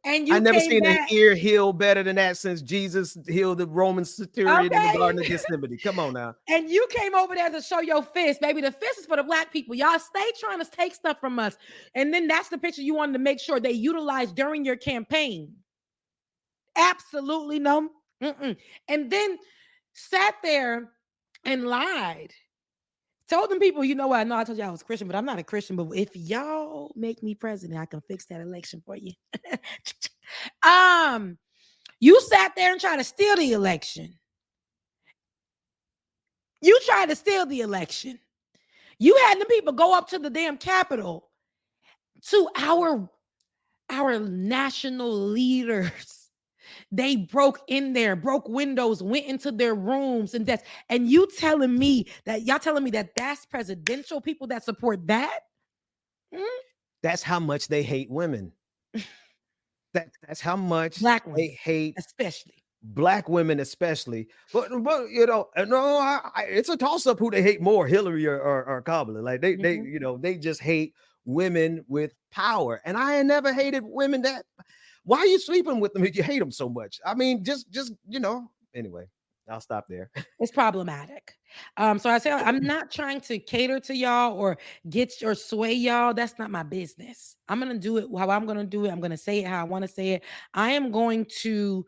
And I never seen an ear heal better than that since Jesus healed the Roman centurion in the Garden of Gethsemane. Come on now. And you came over there to show your fist, baby. The fist is for the black people. Y'all stay trying to take stuff from us. And then that's the picture you wanted to make sure they utilized during your campaign. Absolutely no. And then sat there and lied. Told them people, you know what? I know I told you I was Christian, but I'm not a Christian. But if y'all make me president, I can fix that election for you. You sat there and tried to steal the election. You had the people go up to the damn Capitol, to our national leaders. They broke in there, broke windows, went into their rooms, and y'all telling me that that's presidential people that support that? That's how much they hate women. That's how much Black women, they hate, especially Black women, especially. But you know, no, it's a toss up who they hate more, Hillary or Kamala. Like they you know, they just hate women with power. And I ain't never hated women that. Why are you sleeping with them if you hate them so much? I mean, just you know. Anyway, I'll stop there. It's problematic. So I say I'm not trying to cater to y'all or get or sway y'all. That's not my business. I'm gonna do it how I'm gonna do it. I'm gonna say it how I want to say it. I am going to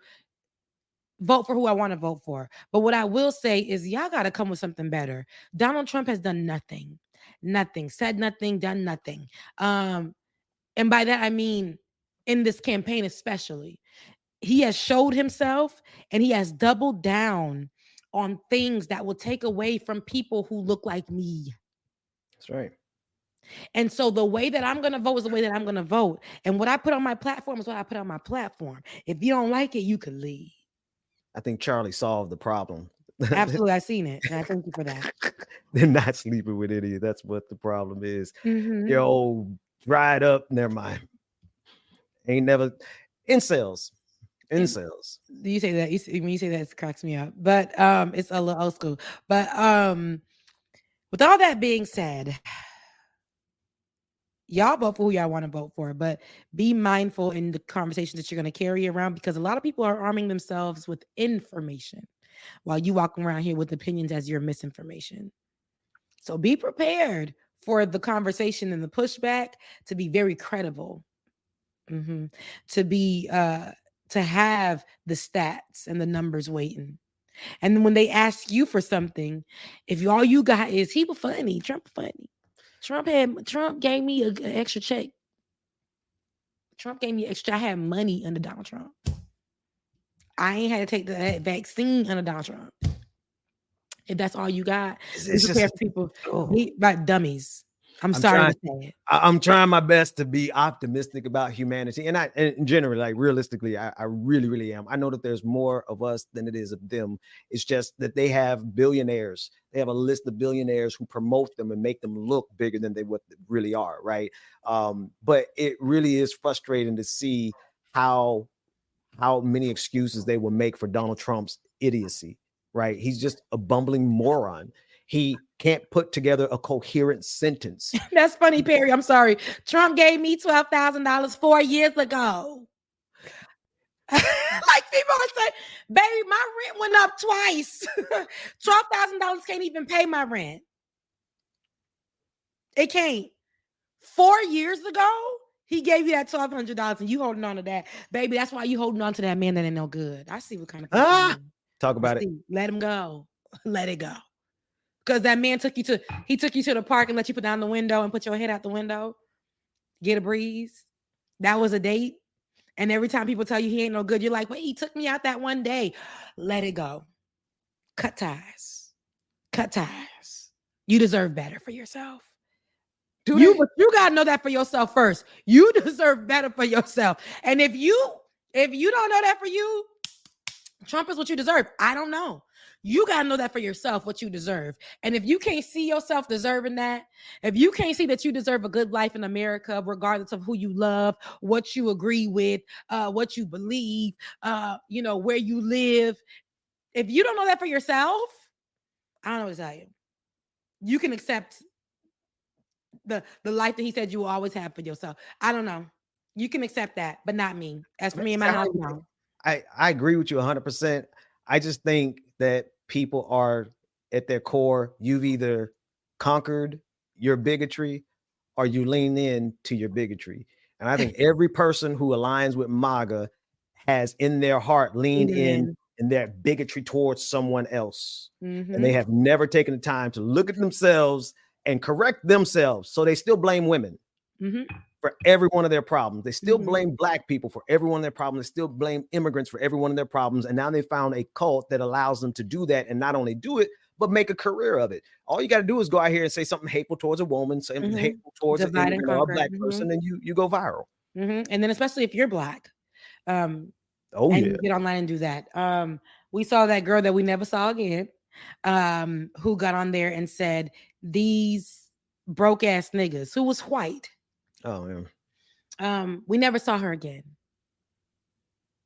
vote for who I want to vote for. But what I will say is y'all got to come with something better. Donald Trump has done nothing, said nothing, done nothing. And by that, I mean, in this campaign, especially, he has showed himself and he has doubled down on things that will take away from people who look like me. That's right. And so the way that I'm going to vote is the way that I'm going to vote. And what I put on my platform is what I put on my platform. If you don't like it, you could leave. I think Charlie solved the problem. Absolutely. I've seen it. And I thank you for that. They're not sleeping with idiots. That's what the problem is. They're old, dried up. Never mind. Ain't never incels. Incels. You say that when you say that, it cracks me up. But it's a little old school. But with all that being said, y'all vote for who y'all want to vote for, but be mindful in the conversations that you're going to carry around, because a lot of people are arming themselves with information while you walk around here with opinions as your misinformation. So be prepared for the conversation and the pushback to be very credible, to be to have the stats and the numbers waiting. And when they ask you for something, if all you got is he was funny, Trump funny. Trump gave me an extra check. Trump gave me extra. I had money under Donald Trump. I ain't had to take the vaccine under Donald Trump. If that's all you got, it's just people about dummies. I'm sorry to say it. I'm trying my best to be optimistic about humanity. And generally, like realistically, I really, really am. I know that there's more of us than it is of them. It's just that they have billionaires. They have a list of billionaires who promote them and make them look bigger than they really are, right? But it really is frustrating to see how many excuses they will make for Donald Trump's idiocy, right? He's just a bumbling moron. He can't put together a coherent sentence. That's funny, Perry. I'm sorry. Trump gave me $12,000 4 years ago. Like people would say, baby, my rent went up twice. $12,000 can't even pay my rent. It can't. 4 years ago, he gave you that $1,200 and you holding on to that. Baby, that's why you holding on to that man that ain't no good. I see what kind of talk about it. Let him go. Let it go. Because that man took you to the park and let you put down the window and put your head out the window, get a breeze. That was a date. And every time people tell you he ain't no good, you're like, wait, he took me out that one day. Let it go. Cut ties. Cut ties. You deserve better for yourself. But you gotta know that for yourself first. You deserve better for yourself. And if you don't know that for you, Trump is what you deserve. I don't know. You got to know that for yourself, what you deserve. And if you can't see yourself deserving that, if you can't see that you deserve a good life in America, regardless of who you love, what you agree with, what you believe, where you live, if you don't know that for yourself, I don't know what to tell you. You can accept the life that he said you will always have for yourself. I don't know. You can accept that, but not me. As for me and my house, no. I agree with you 100%. I just think that people are at their core, you've either conquered your bigotry or you lean in to your bigotry. And I think every person who aligns with MAGA has in their heart leaned in their bigotry towards someone else. And they have never taken the time to look at themselves and correct themselves. So they still blame women for every one of their problems. They still blame Black people for every one of their problems. They still blame immigrants for every one of their problems. And now they found a cult that allows them to do that and not only do it, but make a career of it. All you got to do is go out here and say something hateful towards a woman, something hateful towards a black person, and you go viral. And then especially if you're black, you get online and do that. We saw that girl that we never saw again, who got on there and said, these broke ass niggas, who was white. Oh yeah. We never saw her again.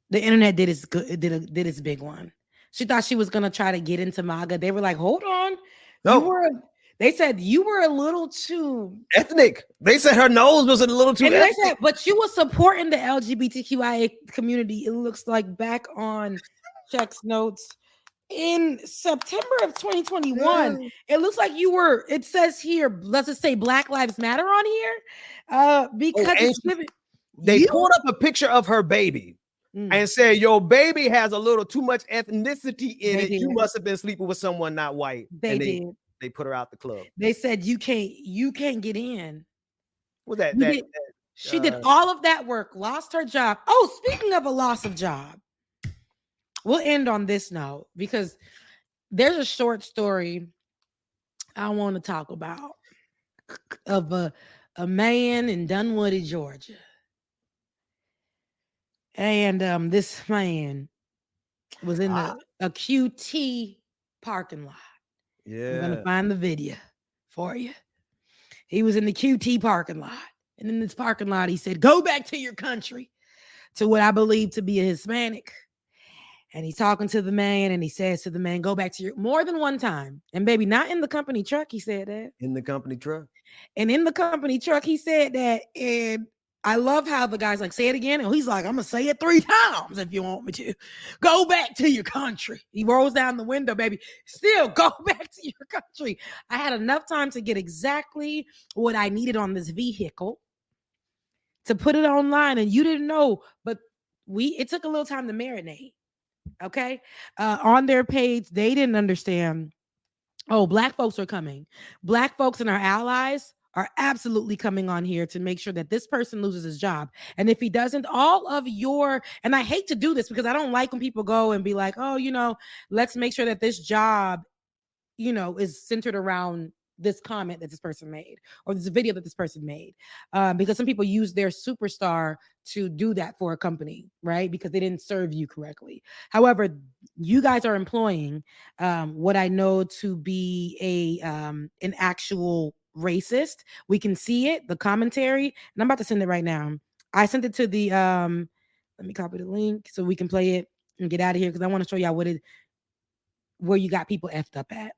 The internet did its big one. She thought she was gonna try to get into MAGA. They were like, hold on. They said you were a little too ethnic. They said her nose was a little too ethnic. They said, but you were supporting the LGBTQIA community. It looks like back on Check's notes in September of 2021. It looks like you were, it says here, let's just say Black Lives Matter on here. Because they pulled up a picture of her baby and said, your baby has a little too much ethnicity in it. You must have been sleeping with someone not white. They put her out the club. They said you can't get in. Well, she did all of that work, lost her job. Oh, speaking of a loss of job, we'll end on this note because there's a short story I want to talk about of a man in Dunwoody, Georgia. And this man was in a QT parking lot. Yeah. I'm going to find the video for you. He was in the QT parking lot. And in this parking lot, he said, go back to your country, to what I believe to be a Hispanic. And he's talking to the man and he says to the man, go back to your, more than one time. And baby, not in the company truck, he said that. In the company truck. And in the company truck, he said that. And I love how the guy's like, say it again. And he's like, I'm going to say it 3 times if you want me to. Go back to your country. He rolls down the window, baby. Still, go back to your country. I had enough time to get exactly what I needed on this vehicle to put it online. And you didn't know, but it took a little time to marinate. Okay. On their page, they didn't understand. Oh, Black folks are coming. Black folks and our allies are absolutely coming on here to make sure that this person loses his job. And if he doesn't, all of your, and I hate to do this because I don't like when people go and be like, oh, let's make sure that this job, is centered around this comment that this person made or this video that this person made. Because some people use their superstar to do that for a company, right? Because they didn't serve you correctly. However, you guys are employing what I know to be an actual racist. We can see it, the commentary, and I'm about to send it right now. I sent it to the let me copy the link so we can play it and get out of here because I want to show y'all where you got people effed up at.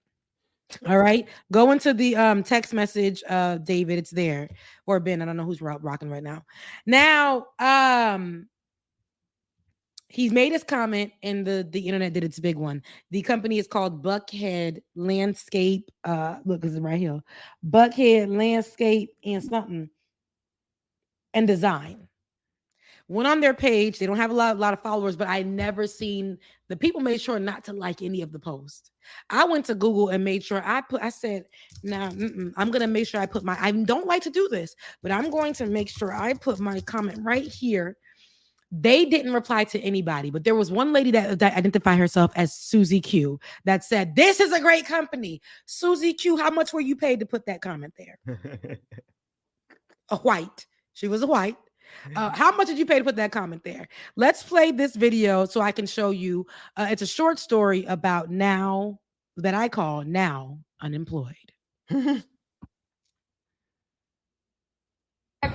All right, go into the text message, David. It's there, or Ben. I don't know who's rocking right now. Now, he's made his comment, and the internet did its big one. The company is called Buckhead Landscape. Look, this is right here. Buckhead Landscape and something and Design. Went on their page. They don't have a lot of followers, but I never seen the people made sure not to like any of the posts. I went to Google and made sure I said, nah, I'm going to make sure I put I don't like to do this, but I'm going to make sure I put my comment right here. They didn't reply to anybody, but there was one lady that identified herself as Susie Q that said, this is a great company. Susie Q, how much were you paid to put that comment there? A white. She was a white. How much did you pay to put that comment there? Let's play this video so I can show you. It's a short story about now that I call now unemployed. Back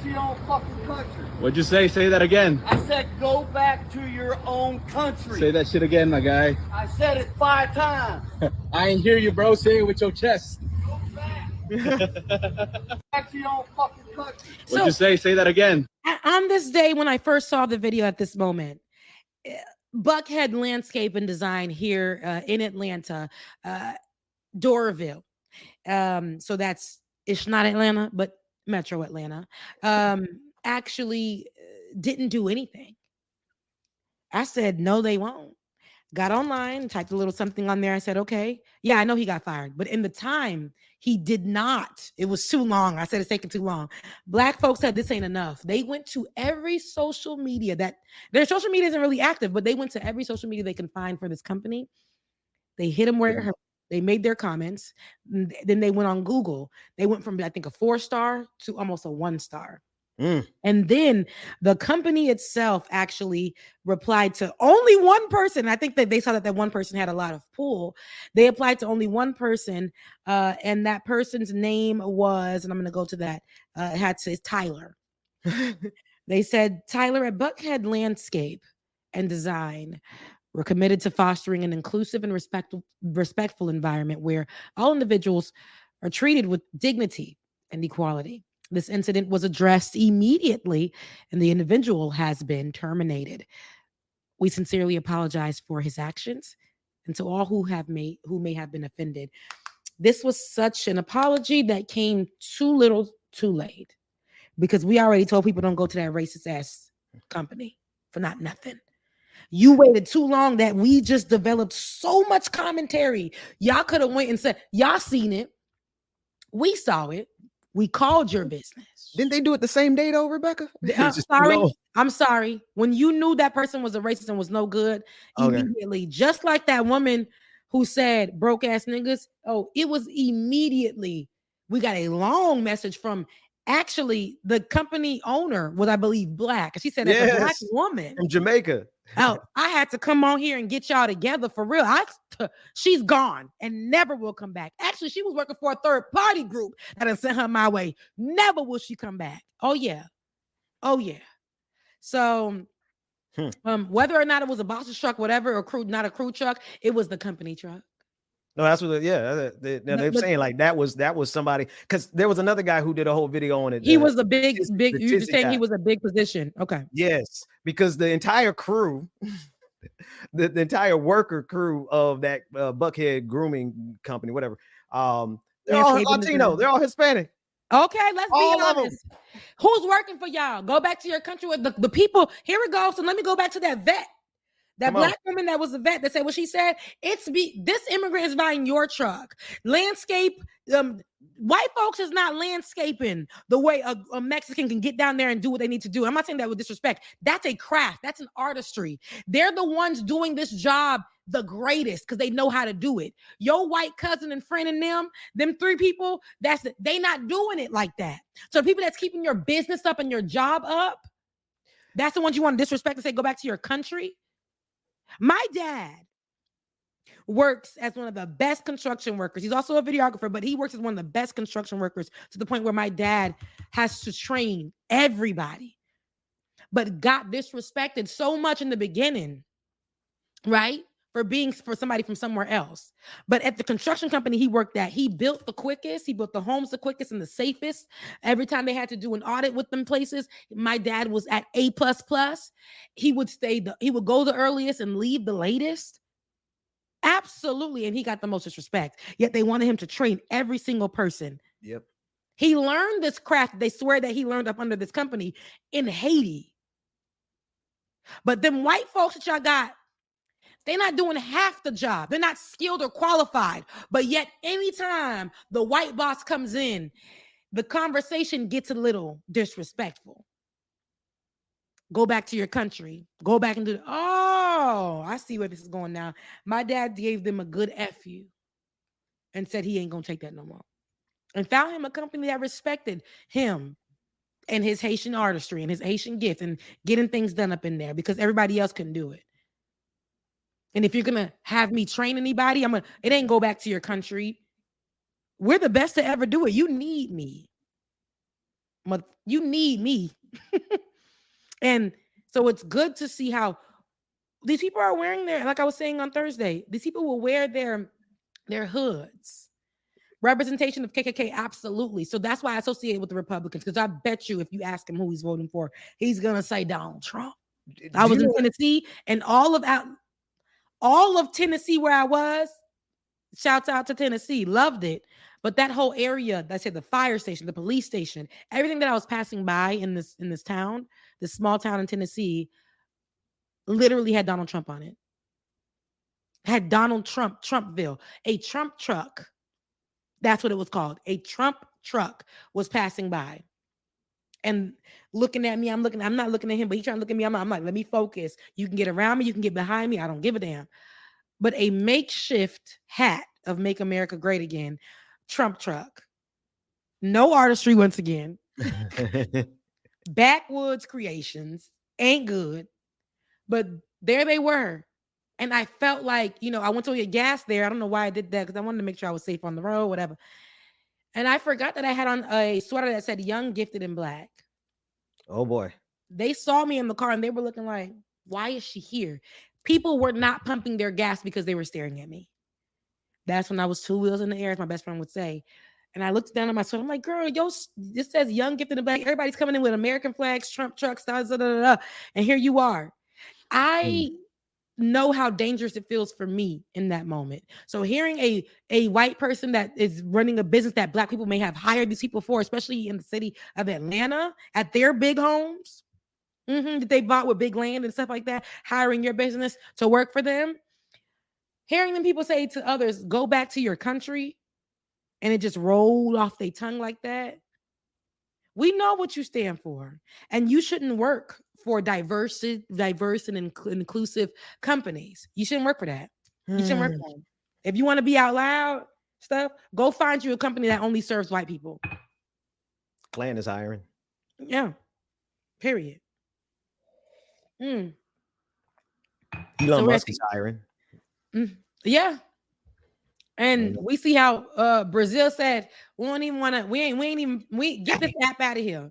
to your own fucking country. What'd you say? Say that again. I said go back to your own country. Say that shit again, my guy. I said it 5 times. I ain't hear you, bro. Say it with your chest. Go back. Back to your own fucking country. What'd you say? Say that again. On this day, when I first saw the video at this moment, Buckhead Landscape and Design here in Atlanta, Doraville. So it's not Atlanta, but Metro Atlanta, actually didn't do anything. I said, no, they won't. Got online, typed a little something on there. I said, okay, yeah, I know he got fired, but in the time he did not. It was too long. I said it's taking too long. Black folks said this ain't enough. They went to every social media their social media isn't really active, but they went to every social media they can find for this company. They hit him where it hurt. They made their comments. Then they went on Google. They went from, I think, a 4-star to almost a 1-star. And then the company itself actually replied to only one person. I think that they saw that one person had a lot of pull. They applied to only one person, and that person's name was, and I'm going to go to that, it had to say Tyler. They said, Tyler, at Buckhead Landscape and Design, we're committed to fostering an inclusive and respectful environment where all individuals are treated with dignity and equality. This incident was addressed immediately, and the individual has been terminated. We sincerely apologize for his actions, and to all who may have been offended. This was such an apology that came too little, too late, because we already told people don't go to that racist ass company for not nothing. You waited too long that we just developed so much commentary. Y'all could have went and said, y'all seen it. We saw it. We called your business. Didn't they do it the same day though, Rebecca? I'm sorry. When you knew that person was a racist and was no good, immediately, just like that woman who said broke ass niggas. Oh, it was immediately. We got a long message from actually the company owner was, I believe, black. And she said, as a black woman from Jamaica. Oh, I had to come on here and get y'all together for real. She's gone and never will come back. Actually, she was working for a third-party group that had sent her my way. Never will she come back. Oh, yeah. So, whether or not it was a boss's truck, whatever, or crew, not a crew truck, it was the company truck. No, that's what. They're saying like that was somebody, because there was another guy who did a whole video on it. He was a big. You're saying he was a big position. Okay. Yes, because the entire crew, the entire worker crew of that Buckhead grooming company, whatever. They're all Latino. They're all Hispanic. Okay, let's be honest. Who's working for y'all? Go back to your country with the people. Here we go. So let me go back to that vet. That black woman that was a vet that said what she said. This immigrant is buying your truck. Landscape, white folks is not landscaping the way a Mexican can get down there and do what they need to do. I'm not saying that with disrespect. That's a craft. That's an artistry. They're the ones doing this job the greatest because they know how to do it. Your white cousin and friend and them 3 people, they not doing it like that. So people that's keeping your business up and your job up, that's the ones you want to disrespect and say, go back to your country. My dad works as one of the best construction workers. He's also a videographer, but he works as one of the best construction workers to the point where my dad has to train everybody, but got disrespected so much in the beginning, right? For somebody from somewhere else. But at the construction company he worked at, he built the quickest, he built the homes the quickest and the safest. Every time they had to do an audit with them places, my dad was at A++. He would go the earliest and leave the latest. Absolutely. And he got the most respect. Yet they wanted him to train every single person. Yep. He learned this craft. They swear that he learned up under this company in Haiti. But them white folks that y'all got, they're not doing half the job. They're not skilled or qualified. But yet, anytime the white boss comes in, the conversation gets a little disrespectful. Go back to your country. Go back and do, I see where this is going now. My dad gave them a good F you and said he ain't going to take that no more. And found him a company that respected him and his Haitian artistry and his Haitian gift and getting things done up in there because everybody else couldn't do it. And if you're going to have me train anybody, it ain't go back to your country. We're the best to ever do it. You need me. You need me. And so it's good to see how these people are wearing like I was saying on Thursday, these people will wear their hoods. Representation of KKK, absolutely. So that's why I associate with the Republicans, because I bet you if you ask him who he's voting for, he's going to say Donald Trump. I was in Tennessee and all of Tennessee where I was, shouts out to Tennessee, loved it. But that whole area, I said the fire station, the police station, everything that I was passing by in this town, this small town in Tennessee, literally had Donald Trump on it. Had Donald Trump, Trumpville, a Trump truck. That's what it was called. A Trump truck was passing by. And looking at me, I'm not looking at him, but he's trying to look at me. I'm like, let me focus. You can get around me, you can get behind me. I don't give a damn. But a makeshift hat of Make America Great Again. Trump truck. No artistry once again. Backwoods creations. Ain't good. But there they were. And I felt like, I went to get gas there. I don't know why I did that because I wanted to make sure I was safe on the road, whatever. And I forgot that I had on a sweater that said Young, Gifted, and Black. Oh, boy. They saw me in the car and they were looking like, why is she here? People were not pumping their gas because they were staring at me. That's when I was 2 wheels in the air, as my best friend would say. And I looked down at my sweater. I'm like, girl, this says Young, Gifted, and Black. Everybody's coming in with American flags, Trump trucks, and here you are. I know how dangerous it feels for me in that moment. So hearing a white person that is running a business that Black people may have hired these people for, especially in the city of Atlanta, at their big homes that they bought with big land and stuff like that, hiring your business to work for them, hearing them people say to others, go back to your country, and it just rolled off their tongue like that. We know what you stand for, and you shouldn't work for diverse and inclusive companies. You shouldn't work for that. You shouldn't work for them. If you want to be out loud stuff, go find you a company that only serves white people. Klan is hiring. Yeah. Period. Elon Musk is hiring. Yeah. And we see how Brazil said we don't even want to. We get this app out of here.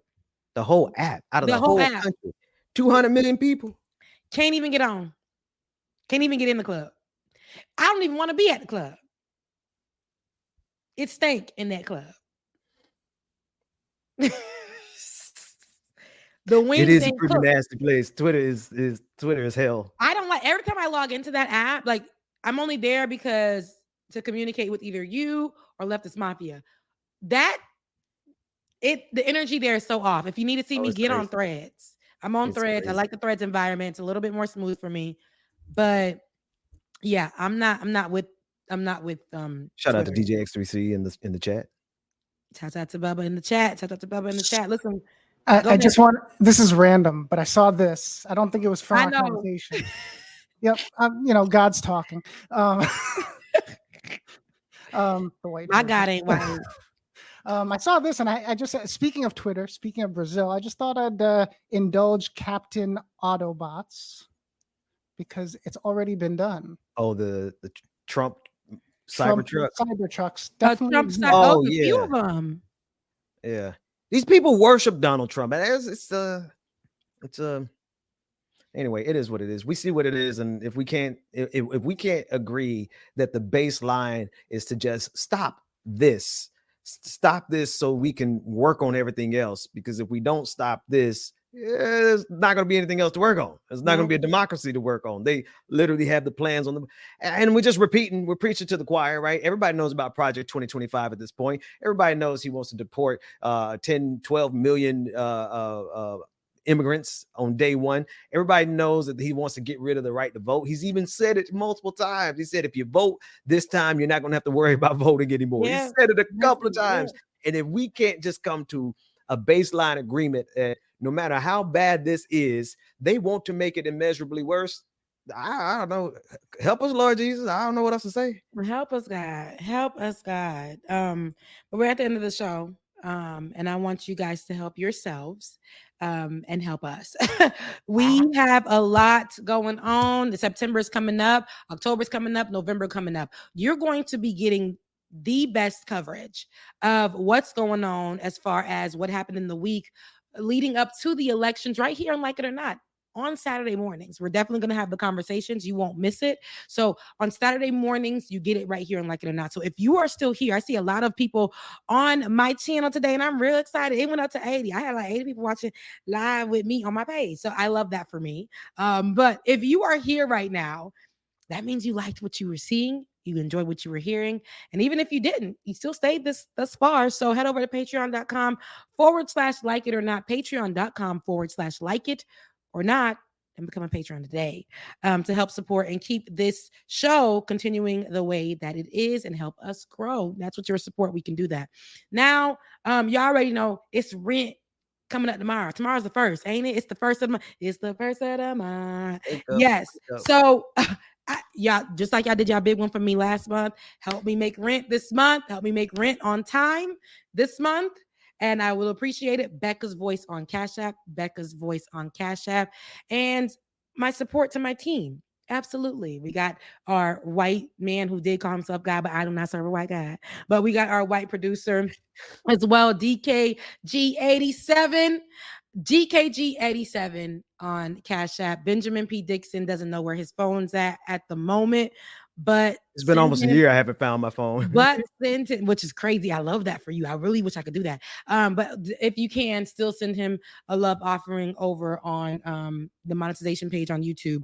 The whole app out of the whole app. country. 200 million people can't even get on. Can't even get in the club. I don't even want to be at the club. It stank in that club. The wings. It is a pretty nasty place. Twitter is hell. I don't like every time I log into that app. Like I'm only there because to communicate with either you or Leftist Mafia. The energy there is so off. If you need to see me, get on Threads. I'm on Threads. Crazy. I like the Threads environment. It's a little bit more smooth for me. But yeah, I'm not with shout out to DJ X3C in the chat. Shout out to Bubba in the chat. Listen, I just want, this is random, but I saw this. I don't think it was from our conversation. Yep. God's talking. The white my God ain't white. I saw this and I just, speaking of Twitter, speaking of Brazil, I just thought I'd indulge Captain Autobots because it's already been done. Oh, the Trump Cybertruck. Cybertrucks. Definitely. Yeah. Few of them. Yeah. These people worship Donald Trump. Anyway, it is what it is. We see what it is, and if we can't agree that the baseline is to just stop this so we can work on everything else, because if we don't stop this, there's not going to be anything else to work on. There's not going to be a democracy to work on. They literally have the plans on them, and we're just repeating. We're preaching to the choir, right? Everybody knows about Project 2025 at this point. Everybody knows he wants to deport 10, 12 million immigrants on day one. Everybody knows that he wants to get rid of the right to vote. He's even said it multiple times. He said, if you vote this time, you're not going to have to worry about voting anymore. Yeah. He said it a couple of times. And if we can't just come to a baseline agreement, no matter how bad this is, they want to make it immeasurably worse. I don't know. Help us, Lord Jesus. I don't know what else to say. Help us, God. Help us, God. But we're at the end of the show. And I want you guys to help yourselves and help us. We have a lot going on. September is coming up. October is coming up. November coming up. You're going to be getting the best coverage of what's going on as far as what happened in the week leading up to the elections right here on Like It or Not. On Saturday mornings, we're definitely going to have the conversations. You won't miss it. So on Saturday mornings, you get it right here on Like It or Not. So if you are still here, I see a lot of people on my channel today, and I'm real excited. It went up to 80. I had like 80 people watching live with me on my page. So I love that for me. But if you are here right now, that means you liked what you were seeing. You enjoyed what you were hearing. And even if you didn't, you still stayed thus far. So head over to patreon.com/like it or not, patreon.com/like it or not, and become a patron today to help support and keep this show continuing the way that it is and help us grow. That's what your support, we can do that. Now, y'all already know it's rent coming up tomorrow. Tomorrow's the 1st, ain't it? It's the 1st of the month. It's the 1st of the month. Yes. So Y'all, just like y'all did y'all big one for me last month, help me make rent this month. Help me make rent on time this month. And I will appreciate it. Becca's Voice on Cash App. Becca's Voice on Cash App. And my support to my team. Absolutely. We got our white man who did call himself God, but I do not serve a white God. But we got our white producer as well, DKG87. GKG87 on Cash App. Benjamin P. Dixon doesn't know where his phone's at the moment, but it's been almost a year I haven't found my phone. But send him, which is crazy. I love that for you. I really wish I could do that. But if you can, still send him a love offering over on the monetization page on YouTube.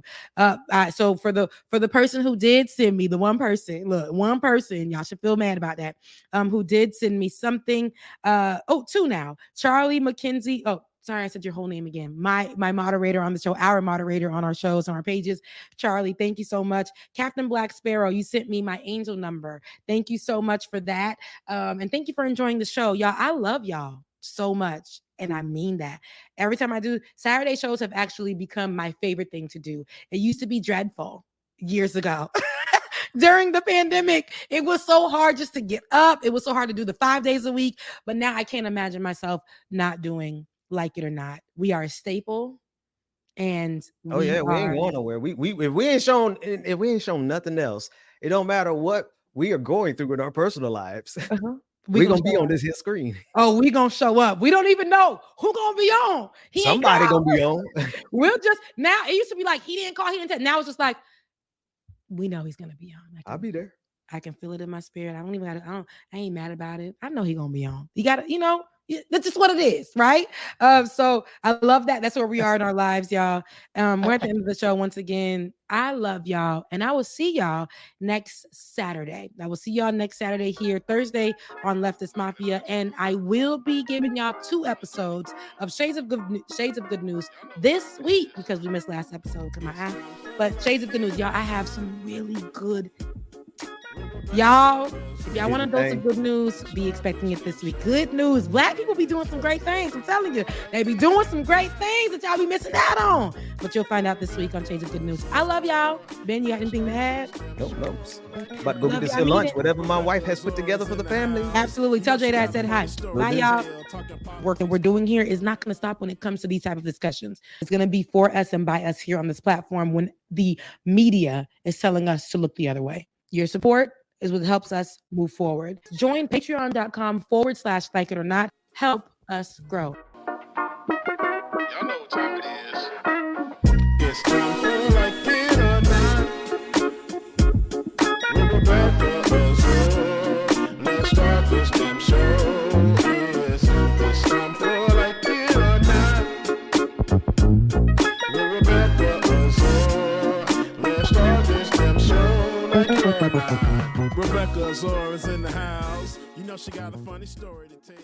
So for the person who did send me, the one person, y'all should feel mad about that. Who did send me something? Two now. Charlie McKenzie. Oh, sorry, I said your whole name again. My moderator on the show, our moderator on our shows, on our pages. Charlie, thank you so much. Captain Black Sparrow, you sent me my angel number. Thank you so much for that. And thank you for enjoying the show. Y'all, I love y'all so much. And I mean that. Every time I do, Saturday shows have actually become my favorite thing to do. It used to be dreadful years ago. During the pandemic, it was so hard just to get up. It was so hard to do the 5 days a week. But now I can't imagine myself not doing Like It or Not. We are a staple, and we ain't going nowhere. If we ain't shown nothing else, it don't matter what we are going through in our personal lives. We're gonna be on this here screen. Oh, we gonna show up. We don't even know who gonna be on. Somebody gonna be on. We'll just now. It used to be like he didn't call, he didn't text. Now it's just like we know he's gonna be on. I'll be there. I can feel it in my spirit. I ain't mad about it. I know he's gonna be on. You gotta, that's just what it is, right? So I love that. That's where we are in our lives, y'all. We're at the end of the show once again. I love y'all, and I will see y'all next Saturday. I will see y'all next Saturday here, Thursday on Leftist Mafia, and I will be giving y'all 2 episodes of Shades of Good News this week because we missed last episode to my eye. But Shades of Good News, y'all. I have some really good. Y'all, if y'all want a dose of good news, be expecting it this week. Good news. Black people be doing some great things. I'm telling you, they be doing some great things that y'all be missing out on. But you'll find out this week on Shades of Good News. I love y'all. Ben, you got anything to add? Nope. About to go get this here lunch, whatever my wife has put together for the family. Absolutely. Tell Jada I said hi. Bye, y'all. Work that we're doing here is not going to stop when it comes to these type of discussions. It's going to be for us and by us here on this platform when the media is telling us to look the other way. Your support is what helps us move forward. Join patreon.com/like it or not. Help us grow. Y'all know what time it is. It's time for Like It or Not. With Rebecca Azor. Let's start this damn show. Yes, it's time for Like It or Not. With Rebecca Azor. Let's start this damn show. Like it or not. Rebecca Azor is in the house. You know she got a funny story to tell.